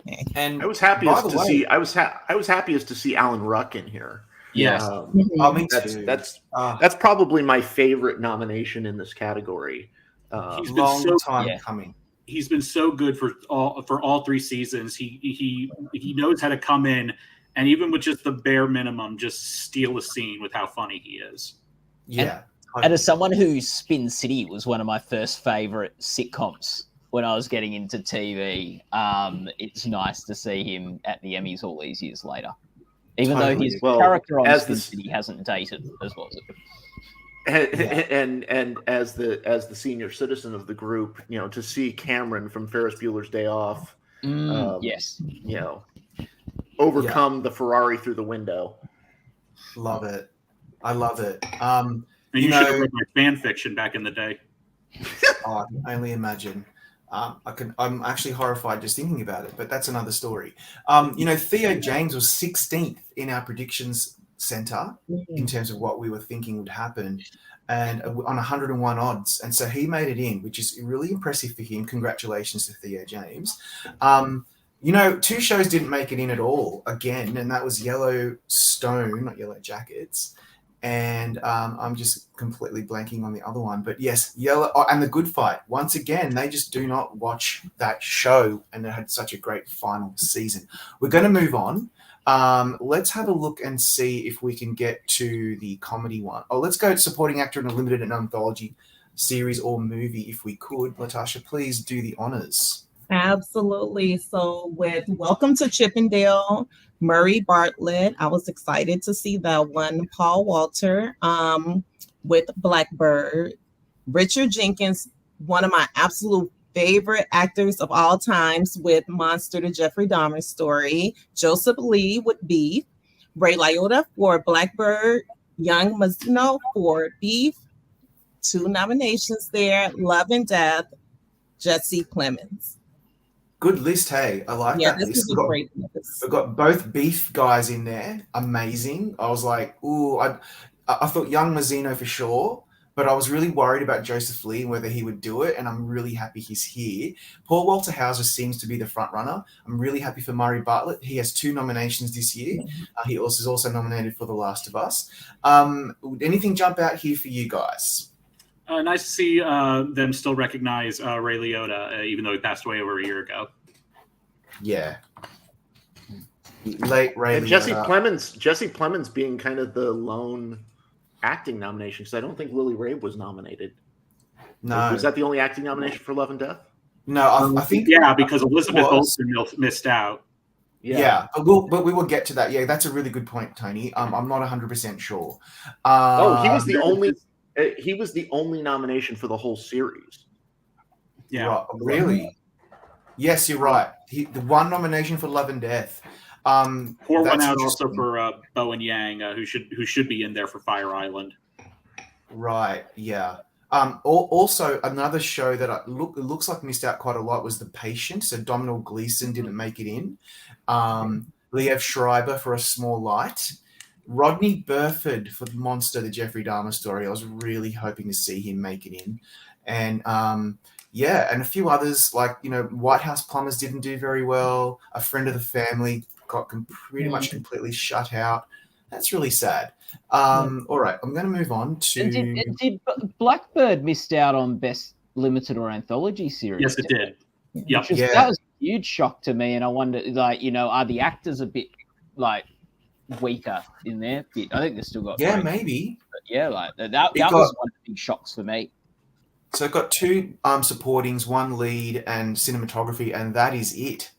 Hey. And I was happiest to see. I was happiest to see Alan Ruck in here. Yes. That's probably my favorite nomination in this category. He's long been time coming. He's been so good for all 3 seasons. He knows how to come in, and even with just the bare minimum, just steal a scene with how funny he is. Yeah. And as someone who Spin City was one of my first favorite sitcoms when I was getting into TV, it's nice to see him at the Emmys all these years later. Even though his character on Spin City hasn't dated as well as it. And as the senior citizen of the group, to see Cameron from Ferris Bueller's Day Off, yes, overcome the Ferrari through the window. Love it. I love it. And you should have read my fan fiction back in the day. I can only imagine. I'm actually horrified just thinking about it, but that's another story. Theo James was 16th in our predictions center in terms of what we were thinking would happen, and on 101 odds, and so he made it in, which is really impressive for him. Congratulations to Theo James. 2 shows didn't make it in at all again, and that was Yellowstone, not Yellow Jackets, and I'm just completely blanking on the other one. But yes, and The Good Fight. Once again, they just do not watch that show, and it had such a great final season. We're going to move on. Let's have a look and see if we can get to the comedy one. Let's go to supporting actor in a limited and anthology series or movie, if we could. Latasha, please do the honors. Absolutely. So with Welcome to Chippendale, Murray Bartlett, I was excited to see that one. Paul Walter with Blackbird, Richard Jenkins, one of my absolute favorite actors of all times with Monster, the Jeffrey Dahmer story, Joseph Lee with Beef, Ray Liotta for Blackbird, Young Mazino for Beef, 2 nominations there, Love and Death, Jesse Plemons. Good list, hey. I like that list. This is a great list. We've got both Beef guys in there. Amazing. I was like, ooh, I thought Young Mazzino for sure, but I was really worried about Joseph Lee and whether he would do it, and I'm really happy he's here. Paul Walter Hauser seems to be the front runner. I'm really happy for Murray Bartlett. He has 2 nominations this year. He is also nominated for The Last of Us. Anything jump out here for you guys? Nice to see them still recognize Ray Liotta, even though he passed away over a year ago. Yeah. Late Ray and Liotta. Jesse Plemons being kind of the lone acting nomination, because I don't think Lily Rabe was nominated. No. Was that the only acting nomination for Love and Death? No, I think... Yeah, because Elizabeth Olsen missed out. Yeah, but we will get to that. Yeah, that's a really good point, Tony. I'm not 100% sure. He was the only. He was the only nomination for the whole series. Yeah, really. Yes, you're right. The one nomination for Love and Death. Pour one out also for Bowen Yang, who should be in there for Fire Island. Right. Yeah. Also, another show that it looks like missed out quite a lot was The Patient. So Domhnall Gleeson didn't make it in. Liev Schreiber for A Small Light. Rodney Burford for The Monster, the Jeffrey Dahmer story. I was really hoping to see him make it in. And and a few others like, White House Plumbers didn't do very well. A Friend of the Family got pretty much completely shut out. That's really sad. All right, I'm going to move on to... Did Blackbird missed out on Best Limited or Anthology Series? Yes, it did. Yep. That was a huge shock to me, and I wonder, are the actors a bit, weaker in there? I think they still got... Yeah, maybe. But yeah, that was one of the big shocks for me. So I've got 2 supportings, 1 lead, and cinematography, and that is it.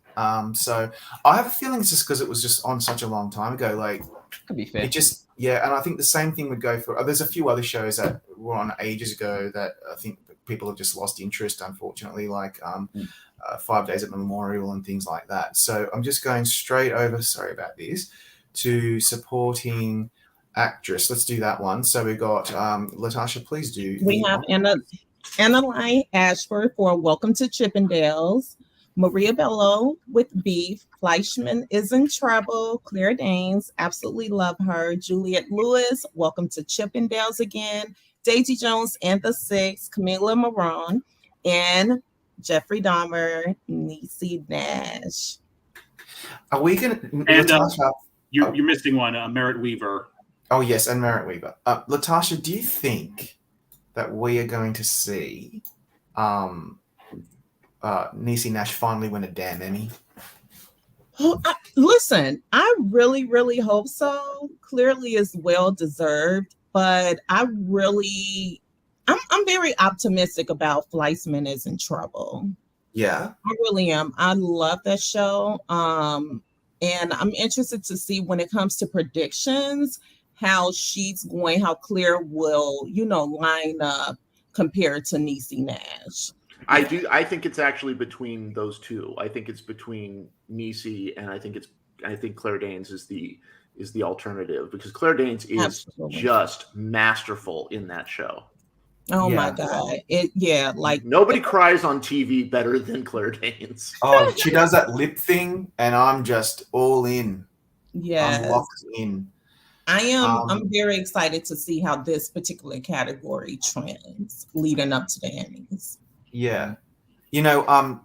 So I have a feeling it's just because it was just on such a long time ago. Could be fair. And I think the same thing would go for... there's a few other shows that were on ages ago that I think people have just lost interest, unfortunately, 5 Days at Memorial and things like that. So I'm just going straight over, sorry about this, to supporting actress. Let's do that one. So we got Latasha, please do. We have Annalyn Ashford for Welcome to Chippendales. Maria Bello with Beef. Fleischman is in Trouble. Claire Danes, absolutely love her. Juliette Lewis, Welcome to Chippendales again. Daisy Jones and the Six. Camila Morone. And Jeffrey Dahmer, Niecy Nash. Are we going to... And you're missing one, Merritt Weaver. Oh, yes, and Merritt Weaver. Latasha, do you think that we are going to see... Niecy Nash finally win a damn Emmy? Listen, I really, really hope so. Clearly, it's well deserved, but I'm very optimistic about Fleischman is in Trouble. Yeah, I really am. I love that show, and I'm interested to see when it comes to predictions how Claire will, line up compared to Niecy Nash. I think it's actually between those two. I think it's between Niecy and I think Claire Danes is the alternative, because Claire Danes is just masterful in that show. Oh my God. Nobody cries on TV better than Claire Danes. Oh, she does that lip thing and I'm just all in. Yeah. I'm locked in. I'm very excited to see how this particular category trends leading up to the Emmys. Yeah.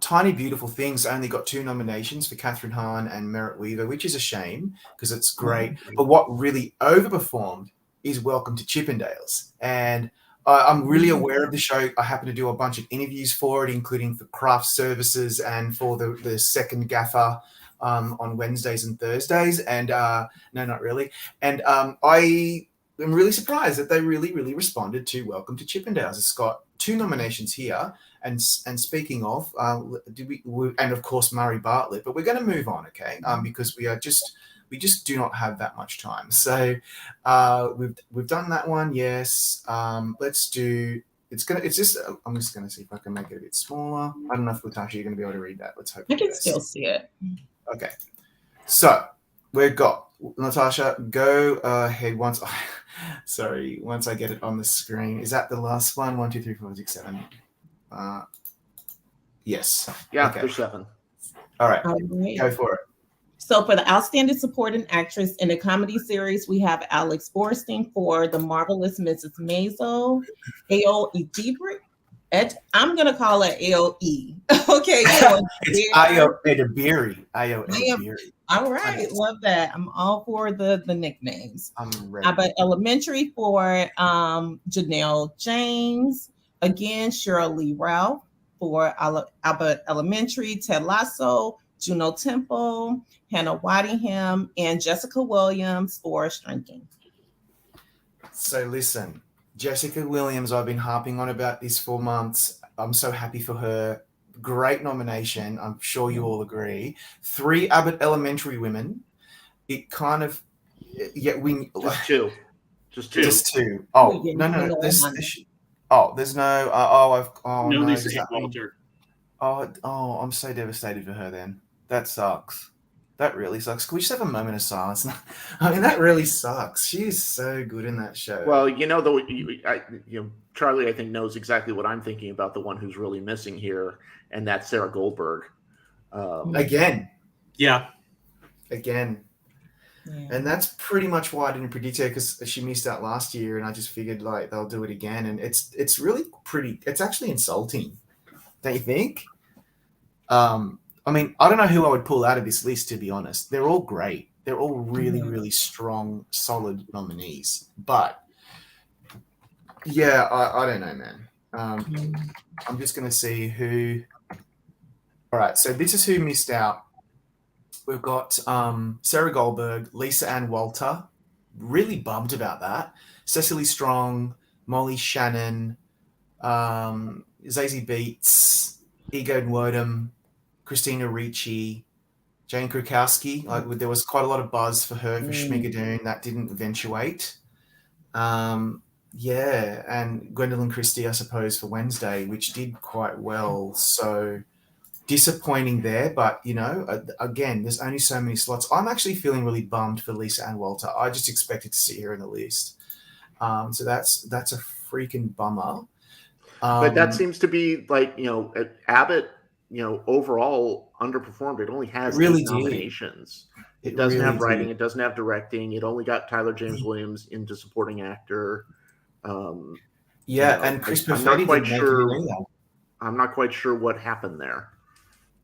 Tiny Beautiful Things only got 2 nominations for Kathryn Hahn and Merritt Weaver, which is a shame because it's great. But what really overperformed is Welcome to Chippendales. And I'm really aware of the show. I happen to do a bunch of interviews for it, including for craft services and for the second gaffer on Wednesdays and Thursdays. And no, not really. And I am really surprised that they really, really responded to Welcome to Chippendales. It's got 2 nominations here. And speaking of, and of course Murray Bartlett, but we're going to move on, okay? Because we just do not have that much time. So we've done that one, yes. Let's do. I'm just going to see if I can make it a bit smaller. I don't know if Latasha, you're going to be able to read that. Let's hope. I can still see it. Okay. So we've got Latasha. Go ahead once. Once I get it on the screen. Is that the last one? 1, 2, 3, 4, 5, 6, 7. Yes. Yeah, okay. There's 7. All right. Go for it. So for the Outstanding Supporting Actress in a Comedy Series, we have Alex Borstein for The Marvelous Mrs. Maisel, A.O. Edebri. I'm going to call it A.O.E. Okay. It's Ayo Edebiri. Ayo Edebiri. All right. Love that. I'm all for the nicknames. I'm ready. Abbott Elementary for Janelle James. Again, Shirley Ralph for Abbott Elementary, Ted Lasso, Juno Temple, Hannah Waddingham, and Jessica Williams for Shrinking. So listen, Jessica Williams, I've been harping on about this for months. I'm so happy for her. great nomination. I'm sure you all agree. 3 Abbott Elementary women. It kind of, just two. Just two. Oh Yeah, no, there's no. No no. Lisa does that mean- Walter. Oh, I'm so devastated for her. Then that sucks. That really sucks. Can we just have a moment of silence? I mean, that really sucks. She is so good in that show. Well, Charlie, I think, knows exactly what I'm thinking about. The one who's really missing here, and that's Sarah Goldberg. Again. Yeah. Again. Yeah. And that's pretty much why I didn't predict her, because she missed out last year, and I just figured like they'll do it again. And it's really pretty. It's actually insulting, don't you think? I mean, I don't know who I would pull out of this list, to be honest. They're all great. They're all really, really strong, solid nominees. But yeah, I don't know, man. I'm just going to see who. All right, so this is who missed out. We've got Sarah Goldberg, Lisa Ann Walter. Really bummed about that. Cecily Strong, Molly Shannon, Zazie Beetz, Ego Nwodum, Christina Ricci, Jane Krakowski. There was quite a lot of buzz for her for Schmigadoon. That didn't eventuate. Yeah, and Gwendolyn Christie, I suppose, for Wednesday, which did quite well. So disappointing there, but again, there's only so many slots. I'm actually feeling really bummed for Lisa Ann Walter. I just expected to see her in the list. So that's a freaking bummer. But that seems to be like, Abbott, overall underperformed. It only has really 8 nominations. It doesn't have writing. It doesn't have directing. It only got Tyler James Williams into supporting actor. And Chris I'm not Perfetti quite didn't make it sure. either. I'm not quite sure what happened there.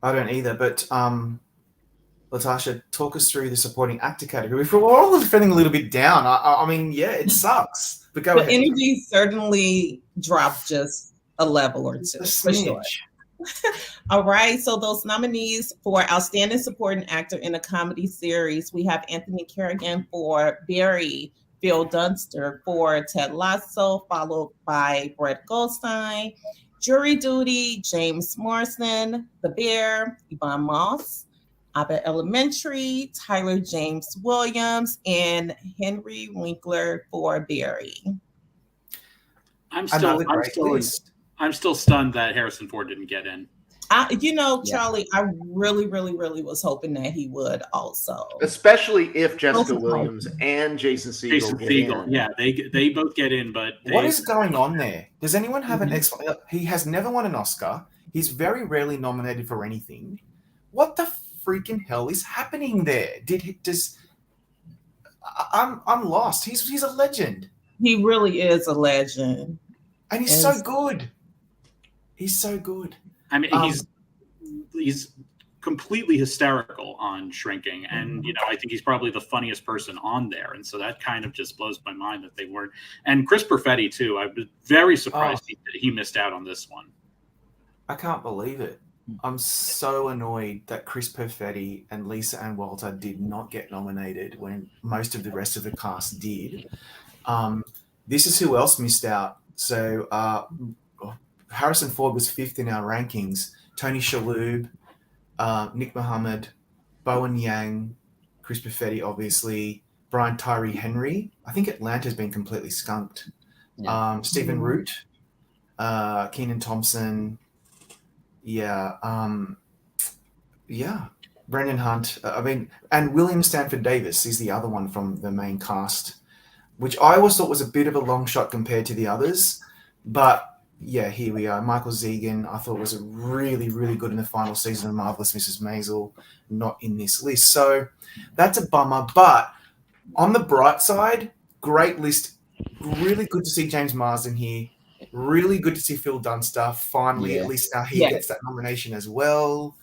I don't either, but Latasha, talk us through the supporting actor category. We're all feeling a little bit down. I mean, yeah, it sucks. But go the ahead. energy certainly dropped just a level or two, for sure. All right, so those nominees for Outstanding Supporting Actor in a Comedy Series, we have Anthony Kerrigan for Barry, Phil Dunster for Ted Lasso, followed by Brett Goldstein. Jury Duty, James Morrison, The Bear, Yvonne Moss. Abbott Elementary, Tyler James Williams, and Henry Winkler for Barry. I'm still stunned that Harrison Ford didn't get in. Charlie, I really, really, really was hoping that he would also. Especially if Jessica Williams and Jason Segel get in. Yeah, they both get in, but what is going on there? Does anyone have an explanation? He has never won an Oscar. He's very rarely nominated for anything. What the freaking hell is happening there? I'm lost. He's a legend. He really is a legend. And he's so good. He's so good. I mean, he's completely hysterical on Shrinking, and I think he's probably the funniest person on there, and so that kind of just blows my mind that they weren't. And Chris Perfetti too. I was very surprised that he missed out on this one. I can't believe it. I'm so annoyed that Chris Perfetti and Lisa Ann Walter did not get nominated when most of the rest of the cast did. This is who else missed out. So Harrison Ford was 5th in our rankings. Tony Shalhoub, Nick Mohammed, Bowen Yang, Chris Perfetti, obviously, Brian Tyree Henry. I think Atlanta's been completely skunked. Yeah. Stephen Root, Kenan Thompson. Brendan Hunt. And William Stanford Davis is the other one from the main cast, which I always thought was a bit of a long shot compared to the others. But yeah, here we are. Michael Zegan, I thought was a really, really good in the final season of Marvelous Mrs. Maisel, not in this list. So that's a bummer. But on the bright side, great list. Really good to see James Marsden here. Really good to see Phil Dunster. Finally, at least now he gets that nomination as well.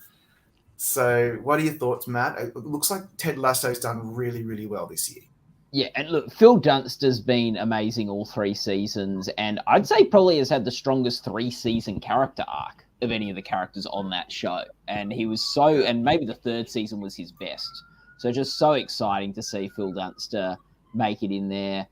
So what are your thoughts, Matt? It looks like Ted Lasso's done really, really well this year. Yeah, and look, Phil Dunster's been amazing all 3 seasons, and I'd say probably has had the strongest 3-season character arc of any of the characters on that show. And he was and maybe the 3rd season was his best. So just so exciting to see Phil Dunster make it in there.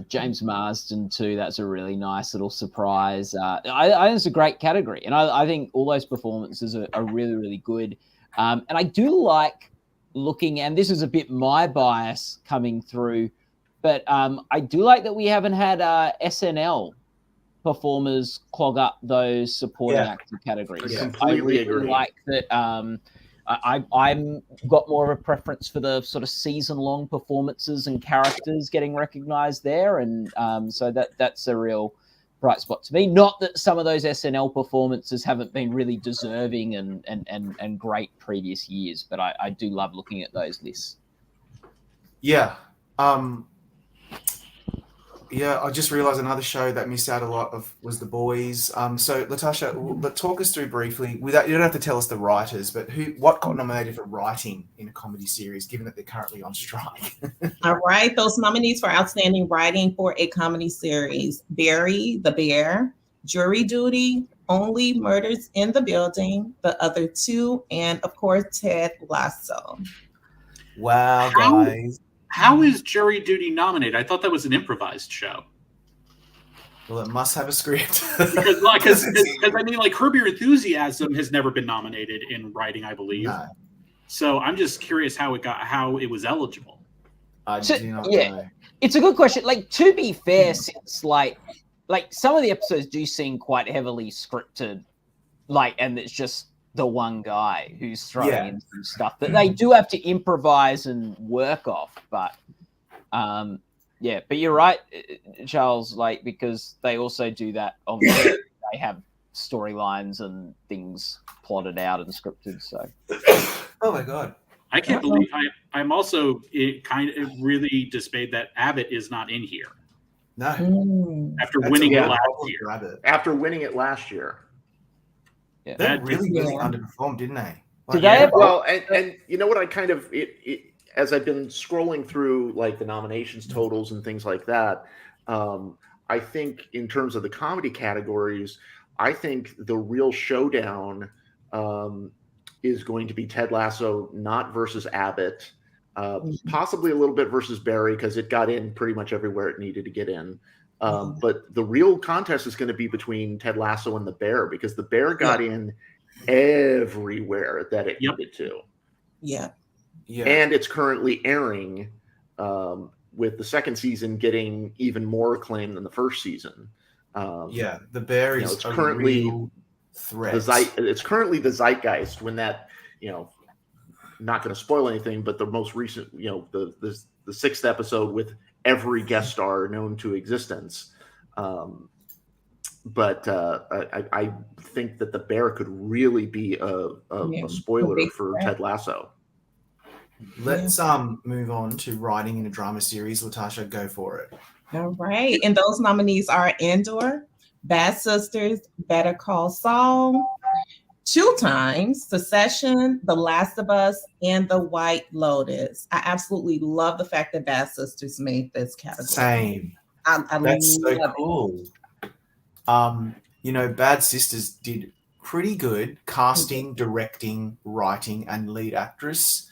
James Marsden too. That's a really nice little surprise. I think it's a great category, and I think all those performances are really, really good. And I do like looking, and this is a bit my bias coming through, but I do like that we haven't had SNL performers clog up those supporting actor categories. I completely agree. Like that. I'm got more of a preference for the sort of season-long performances and characters getting recognised there, and so that's a real bright spot to me. Not that some of those SNL performances haven't been really deserving and great previous years, but I do love looking at those lists. Yeah. Yeah, I just realized another show that missed out a lot of was The Boys. So Latasha, talk us through briefly. You don't have to tell us the writers, but what got nominated for writing in a comedy series, given that they're currently on strike? All right, those nominees for outstanding writing for a comedy series: Barry the Bear, Jury Duty, Only Murders in the Building, The Other Two, and of course Ted Lasso. Wow, guys. How is Jury Duty nominated? I thought that was an improvised show. Well, it must have a script. because I mean, like, Curb Your Enthusiasm has never been nominated in writing, I believe. No. So I'm just curious how it was eligible. I do not know. It's a good question. Like, to be fair, since like some of the episodes do seem quite heavily scripted, and it's just the one guy who's throwing in some stuff that they do have to improvise and work off. But but you're right, Charles, because they also do that on set. They have storylines and things plotted out and scripted. So oh my God. I can't believe I'm also really dismayed that Abbott is not in here. No. After winning it last year. After winning it last year. Yeah, they really underperformed, didn't they? Well, and you know what? I kind of as I've been scrolling through the nominations totals and things like that. I think in terms of the comedy categories, I think the real showdown is going to be Ted Lasso, not versus Abbott, possibly a little bit versus Barry because it got in pretty much everywhere it needed to get in. But the real contest is going to be between Ted Lasso and The Bear because The Bear got in everywhere that it needed to. Yeah. And it's currently airing with the second season getting even more acclaim than the first season. The Bear is it's currently real threat. It's currently the zeitgeist when that, not going to spoil anything, but the most recent, the sixth episode with every guest star known to existence. But I think that The Bear could really be a spoiler for Ted Lasso. Let's move on to writing in a drama series. Latasha, go for it. All right. And those nominees are Andor, Bad Sisters, Better Call Saul, 2 times, Succession, The Last of Us, and The White Lotus. I absolutely love the fact that Bad Sisters made this category. Same. That's so cool. Bad Sisters did pretty good casting, directing, writing, and lead actress.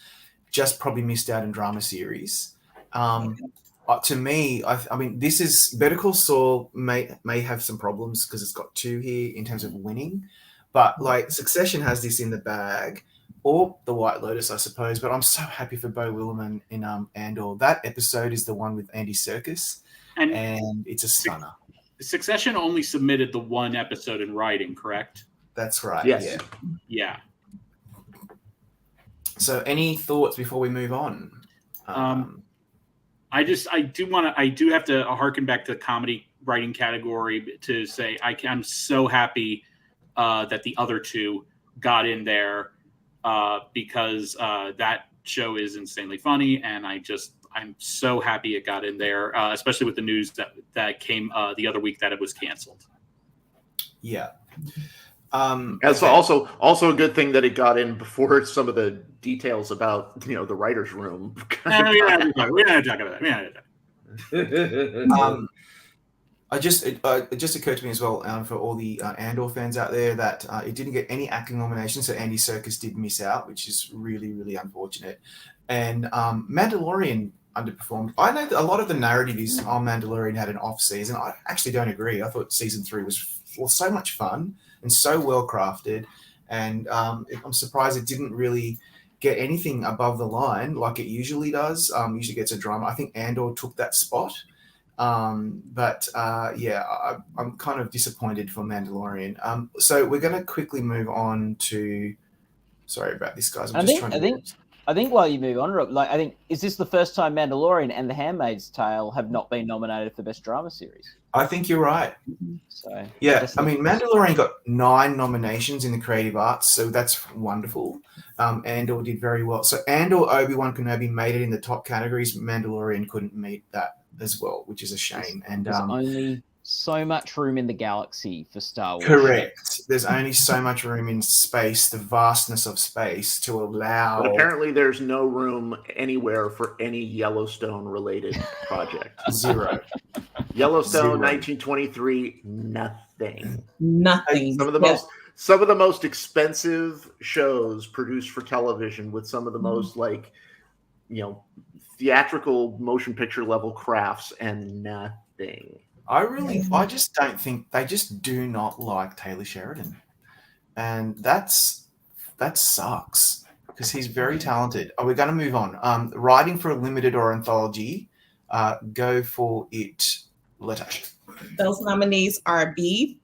Just probably missed out in drama series. To me, I mean, this is Better Call Saul may have some problems because it's got 2 here in terms of winning, but Succession has this in the bag, or The White Lotus, I suppose. But I'm so happy for Bo Willimon in Andor. That episode is the one with Andy Serkis, and it's a stunner. Succession only submitted the 1 episode in writing, correct? That's right. Yes. Yeah. So, any thoughts before we move on? I do have to harken back to the comedy writing category to say I'm so happy that the other 2 got in there because that show is insanely funny, and I'm so happy it got in there, especially with the news that came the other week that it was canceled. Yeah. That's also a good thing that it got in before some of the details about the writer's room. We're not talking about that. It just occurred to me as well for all the Andor fans out there that it didn't get any acting nominations, so Andy Serkis did miss out, which is really, really unfortunate. And Mandalorian, underperformed. I know that a lot of the narrative is Mandalorian had an off season. I actually don't agree. I thought season 3 was so much fun and so well crafted, and I'm surprised it didn't really get anything above the line like it usually does. Usually gets a drama. I think Andor took that spot. I'm kind of disappointed for Mandalorian. So we're going to quickly move on to. Sorry about this, guys. I think while you move on, Rob, like I think is this the first time Mandalorian and The Handmaid's Tale have not been nominated for Best Drama Series? I think you're right. So yeah, I mean, Mandalorian got 9 nominations in the creative arts, so that's wonderful. Andor did very well. So Andor, Obi-Wan Kenobi made it in the top categories. Mandalorian couldn't meet that as well, which is a shame. And there's only so much room in the galaxy for Star Wars. Correct. There's only so much room in space, the vastness of space, to allow. But apparently, there's no room anywhere for any Yellowstone-related project. 0. Yellowstone, 0. 1923, nothing. Nothing. Some of the most expensive shows produced for television with some of the most theatrical motion picture level crafts, and nothing. I just don't think they just do not like Taylor Sheridan, and that sucks because he's very talented. We're going to move on. Writing for a limited or anthology, go for it, Latasha. Those nominees are Beef,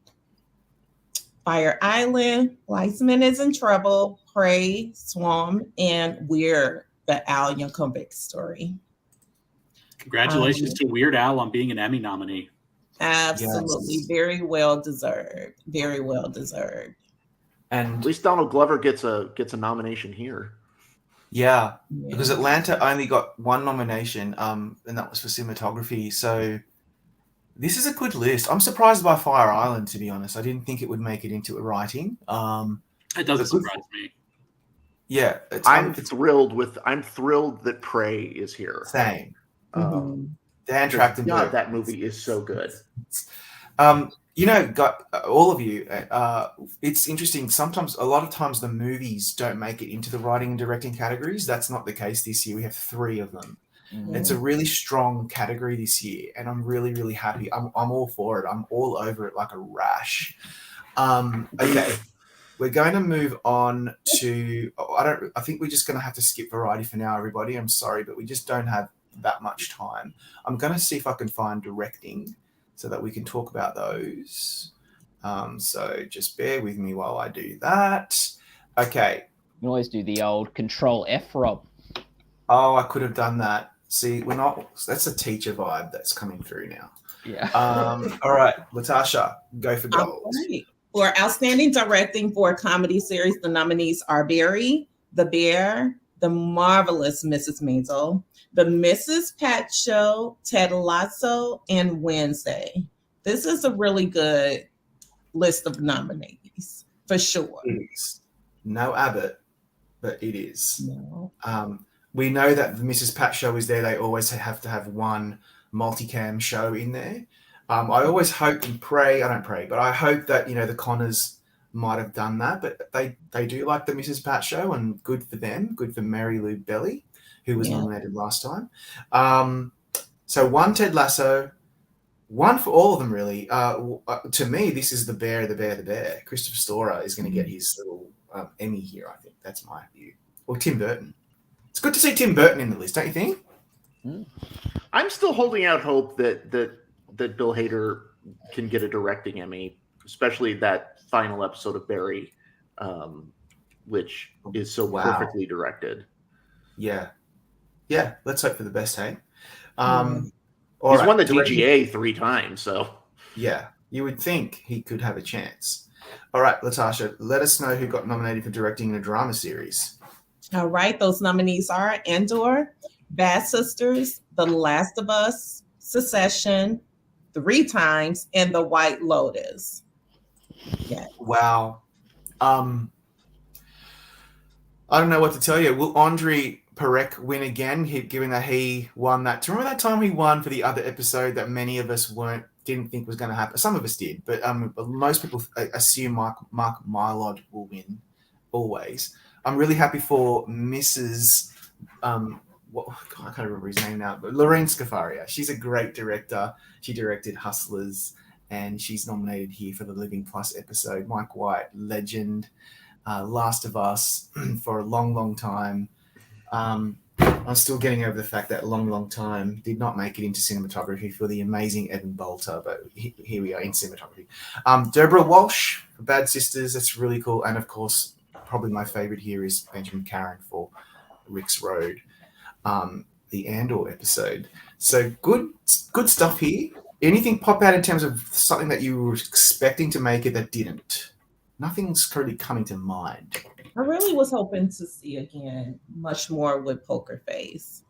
Fire Island, Weissman is in Trouble, Prey, Swarm, and We're the Al Yankovic Story. Congratulations to Weird Al on being an Emmy nominee. Absolutely. Yes. Very well deserved. Very well deserved. And at least Donald Glover gets a nomination here. Yeah, because Atlanta only got 1 nomination, and that was for cinematography. So this is a good list. I'm surprised by Fire Island, to be honest. I didn't think it would make it into a writing. It doesn't surprise me. Yeah, I'm thrilled that Prey is here. Same. Dan Trachtenberg. God, that movie is so good. All of you, it's interesting. Sometimes, a lot of times, the movies don't make it into the writing and directing categories. That's not the case this year. We have 3 of them. Mm-hmm. It's a really strong category this year, and I'm really, really happy. I'm all for it. I'm all over it like a rash. Okay. We're going to move on to. I think we're just going to have to skip variety for now, everybody. I'm sorry, but we just don't have that much time. I'm going to see if I can find directing so that we can talk about those. So just bear with me while I do that. Okay. You can always do the old Control F, Rob. Oh, I could have done that. See, that's a teacher vibe that's coming through now. Yeah. All right, Latasha, go for gold. Right. For outstanding directing for a comedy series, the nominees are Barry, The Bear, The Marvelous Mrs. Maisel, The Mrs. Pat Show, Ted Lasso, and Wednesday. This is a really good list of nominees, for sure. It is. No Abbott, but it is. No. We know that the Mrs. Pat Show is there. They always have to have 1 multicam show in there. I always hope and pray, I don't pray, but I hope that, the Connors might have done that, but they do like the Mrs. Pat Show, and good for them. Good for Mary Lou Belly, who was nominated last time. So 1 Ted Lasso, 1 for all of them, really. To me, this is the bear. Christopher Storer is going to get his little Emmy here, I think. That's my view. Or Tim Burton. It's good to see Tim Burton in the list, don't you think? I'm still holding out hope that Bill Hader can get a directing Emmy, especially that final episode of Barry, which is so perfectly directed. Yeah. Let's hope for the best, hey? He's won the DGA 3 times, so yeah, you would think he could have a chance. All right, Latasha, let us know who got nominated for directing in a drama series. All right, those nominees are Andor, Bad Sisters, The Last of Us, Succession, 3 Times, and The White Lotus. Yeah. Wow. I don't know what to tell you. Will Andre Perec win again, given that he won that? Do you remember that time he won for the other episode that many of us didn't think was going to happen? Some of us did, but most people assume Mark Mylod will win always. I'm really happy for Mrs. I can't remember his name now, but Lorraine Scafaria. She's a great director. She directed Hustlers, and she's nominated here for the Living Plus episode. Mike White, legend. Last of Us for a long, long time. I'm still getting over the fact that long time did not make it into cinematography for the amazing Evan Bolter, but here we are in cinematography. Deborah Walsh for Bad Sisters, that's really cool. And of course, probably my favorite here is Benjamin Caron for Rick's Road, the Andor episode. So good stuff here. Anything pop out in terms of something that you were expecting to make it that didn't? Nothing's currently coming to mind. I really was hoping to see again much more with Poker Face.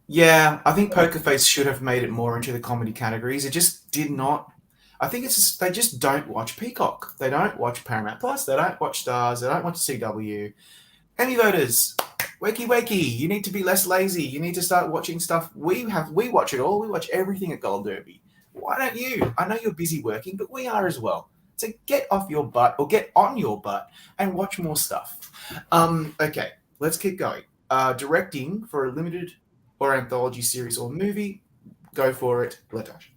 Yeah, I think Poker Face should have made it more into the comedy categories. It just did not. I think it's just, they just don't watch Peacock. They don't watch Paramount Plus. They don't watch Stars. They don't watch CW. Emmy voters, wakey. You need to be less lazy. You need to start watching stuff. We watch it all. We watch everything at Gold Derby. Why don't you? I know you're busy working, but we are as well. So get off your butt or get on your butt and watch more stuff. Okay, let's keep going. Directing for a limited or anthology series or movie, go for it, Latosh.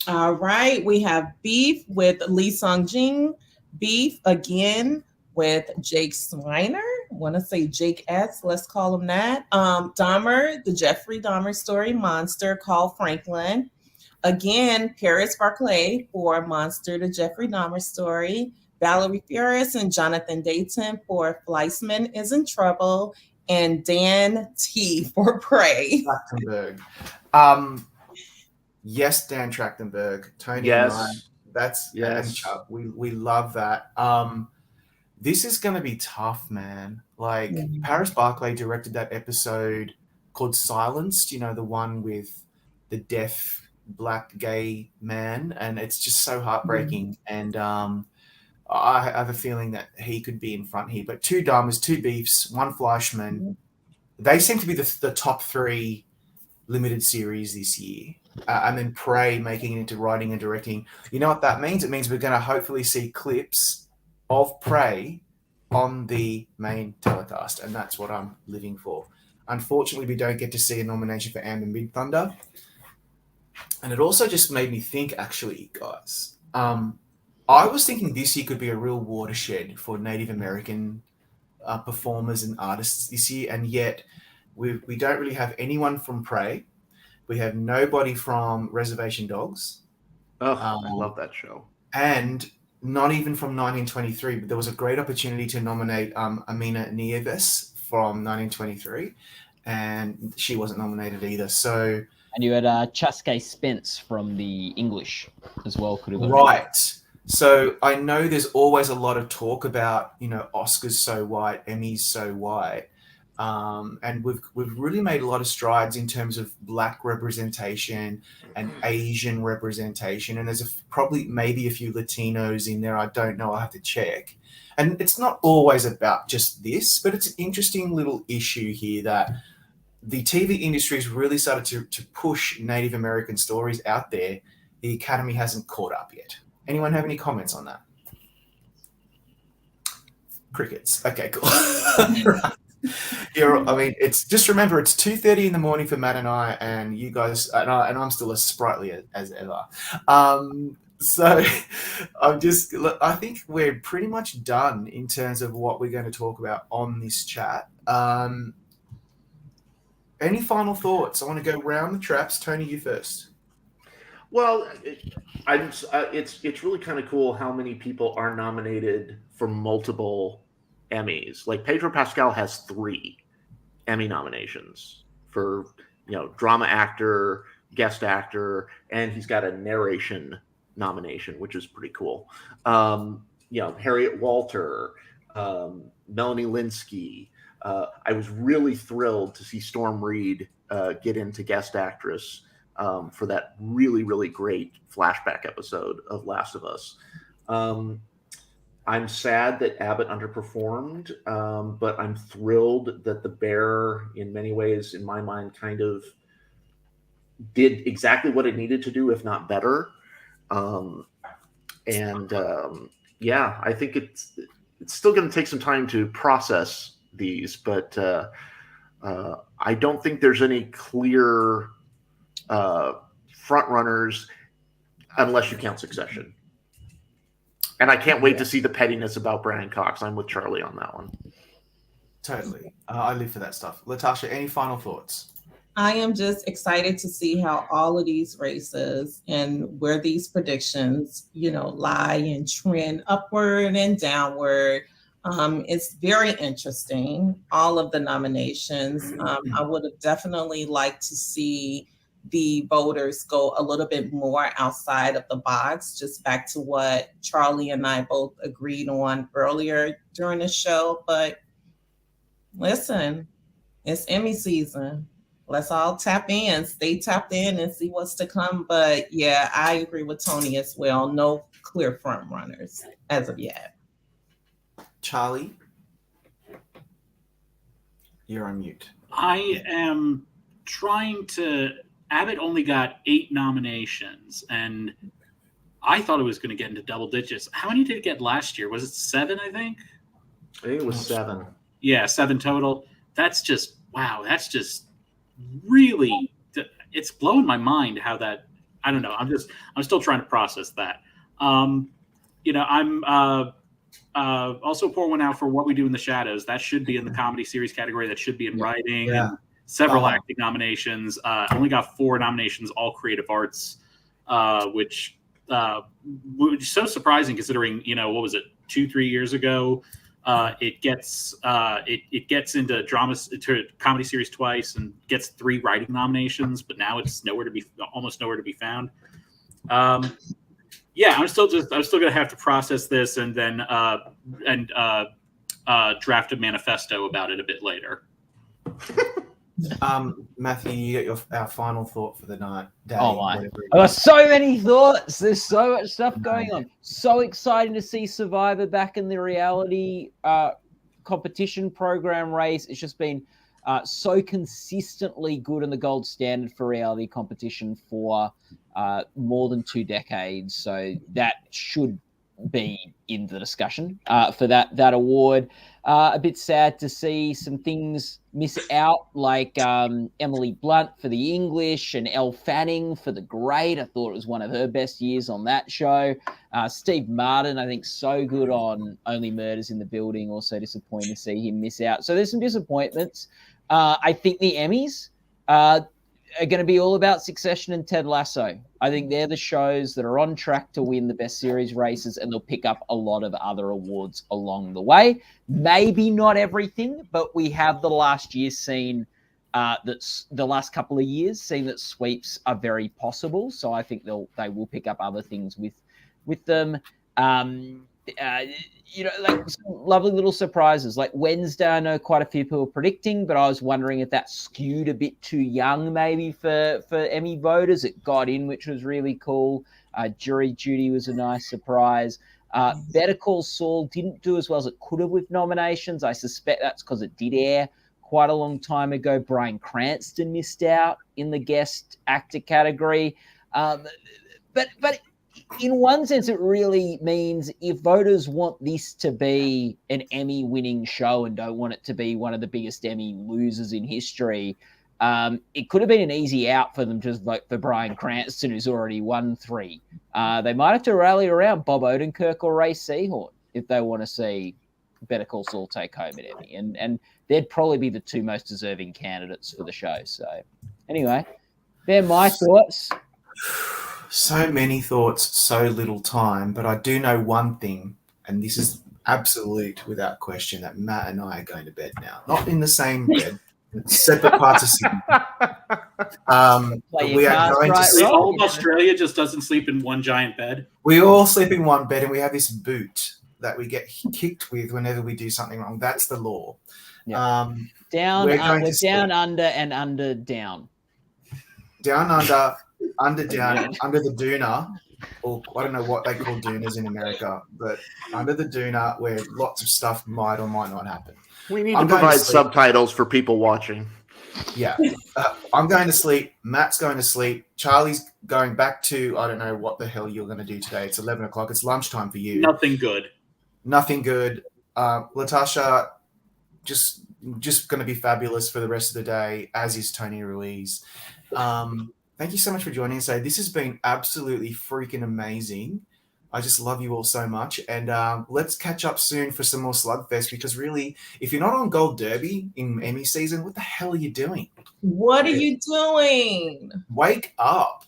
All right, we have Beef with Lee Sung-jin. Beef again with Jake Swiner. I want to say Jake S. Let's call him that. Dahmer, the Jeffrey Dahmer story, Monster, Carl Franklin. Again, Paris Barclay for Monster, the Jeffrey Dahmer story. Valerie Ferris and Jonathan Dayton for Fleischman is in Trouble. And Dan T for Prey. Trachtenberg. Yes, Dan Trachtenberg. Tony Yes. and I. That's Yes. we love that. This is going to be tough, man. Like Paris Barclay directed that episode called Silenced, the one with the deaf black gay man, and it's just so heartbreaking. And I have a feeling that he could be in front here. But two Dahmers, two Beefs, one Fleischman. They seem to be the top three limited series this year. And then Prey making it into writing and directing. You know what that means? It means we're going to hopefully see clips of Prey on the main telecast, and that's what I'm living for. Unfortunately, we don't get to see a nomination for Amber Mid-Thunder. And it also just made me think, actually, guys, I was thinking this year could be a real watershed for Native American performers and artists this year, and yet we don't really have anyone from Prey. We have nobody from Reservation Dogs. Oh, I love that show. And not even from 1923, but there was a great opportunity to nominate Amina Nieves from 1923, and she wasn't nominated either. So, and you had Chaske Spence from the English as well. Could have right. So I know there's always a lot of talk about, Oscars so white, Emmys so white. And we've really made a lot of strides in terms of Black representation and Asian representation. And there's probably maybe a few Latinos in there. I don't know. I'll have to check. And it's not always about just this, but it's an interesting little issue here that the TV industry has really started to push Native American stories out there. The Academy hasn't caught up yet. Anyone have any comments on that? Crickets. Okay, cool. It's just remember it's 2:30 in the morning for Matt and I, and you guys, and I'm still as sprightly as ever. So I think we're pretty much done in terms of what we're going to talk about on this chat. Any final thoughts? I want to go round the traps. Tony, you first. Well, it's really kind of cool how many people are nominated for multiple Emmys. Like Pedro Pascal has 3 Emmy nominations for drama actor, guest actor, and he's got a narration nomination, which is pretty cool. Harriet Walter, Melanie Linsky. I was really thrilled to see Storm Reed get into guest actress for that really, really great flashback episode of Last of Us. I'm sad that Abbott underperformed, but I'm thrilled that The Bear, in many ways, in my mind, kind of did exactly what it needed to do, if not better. I think it's still going to take some time to process these, but I don't think there's any clear front runners unless you count Succession. And I can't wait to see the pettiness about Brian Cox. I'm with Charlie on that one. Totally. I live for that stuff. Latasha, any final thoughts? I am just excited to see how all of these races and where these predictions, lie and trend upward and downward. It's very interesting, all of the nominations. I would have definitely liked to see the voters go a little bit more outside of the box, just back to what Charlie and I both agreed on earlier during the show. But listen, it's Emmy season. Let's all tap in, stay tapped in and see what's to come. But yeah, I agree with Tony as well. No clear front runners as of yet. Charlie, you're on mute. I am trying to. Abbott only got 8 nominations, and I thought it was going to get into double digits. How many did it get last year? Was it 7, I think? I think it was 7. Yeah, 7 total. That's just, wow, that's just really, it's blowing my mind how that, I don't know. I'm still trying to process that. I'm also pour one out for What We Do in the Shadows. That should be in the comedy series category. That should be in writing. Yeah. And several acting nominations. Only got 4 nominations, all creative arts, which is so surprising considering, what was it, 2-3 years ago? It gets into dramas, to comedy series twice, and gets 3 writing nominations, but now it's almost nowhere to be found. I'm still gonna have to process this and then draft a manifesto about it a bit later. Matthew, you get our final thought for the night. Day, oh my! I've got so many thoughts. There's so much stuff going on. So exciting to see Survivor back in the reality competition program race. It's just been so consistently good and the gold standard for reality competition for more than 2 decades. So that should be in the discussion for that award. A bit sad to see some things miss out, like Emily Blunt for the English and Elle Fanning for the Great. I thought it was one of her best years on that show. Steve Martin, I think, so good on Only Murders in the Building. Also disappointed to see him miss out. So there's some disappointments. I think the Emmys are going to be all about Succession and Ted Lasso. I think they're the shows that are on track to win the best series races, and they'll pick up a lot of other awards along the way. Maybe not everything, but we have the last year seen the last couple of years seen that sweeps are very possible. So I think they will pick up other things with them. Like some lovely little surprises. Like Wednesday, I know quite a few people are predicting, but I was wondering if that skewed a bit too young maybe for Emmy voters. It got in, which was really cool. Jury Duty was a nice surprise. Better Call Saul didn't do as well as it could have with nominations. I suspect that's because it did air quite a long time ago. Bryan Cranston missed out in the guest actor category. But in one sense, it really means if voters want this to be an Emmy-winning show and don't want it to be one of the biggest Emmy losers in history, it could have been an easy out for them to just vote for Bryan Cranston, who's already won 3. They might have to rally around Bob Odenkirk or Ray Seahorn if they want to see Better Call Saul take home an Emmy. And they'd probably be the 2 most deserving candidates for the show. So anyway, they're my thoughts. So many thoughts, so little time, but I do know one thing, and this is absolute without question, that Matt and I are going to bed now. Not in the same bed, but separate parts of Sydney. We are going to sleep. All of Australia just doesn't sleep in one giant bed. We all sleep in one bed, and we have this boot that we get kicked with whenever we do something wrong. That's the law. Yeah. We're down under and under down. Down under. Under down, under the doona, or I don't know what they call doonas in America, but under the doona where lots of stuff might or might not happen. We need to provide subtitles for people watching. Yeah. I'm going to sleep. Matt's going to sleep. Charlie's going back to, I don't know what the hell you're going to do today. It's 11 o'clock. It's lunchtime for you. Nothing good. Nothing good. Latasha, just just going to be fabulous for the rest of the day, as is Tony Ruiz. Thank you so much for joining us today. This has been absolutely freaking amazing. I just love you all so much. And let's catch up soon for some more Slugfest, because really, if you're not on Gold Derby in Emmy season, what the hell are you doing? What are you doing? Wake up.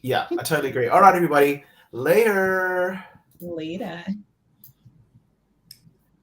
Yeah, I totally agree. All right, everybody. Later. Later.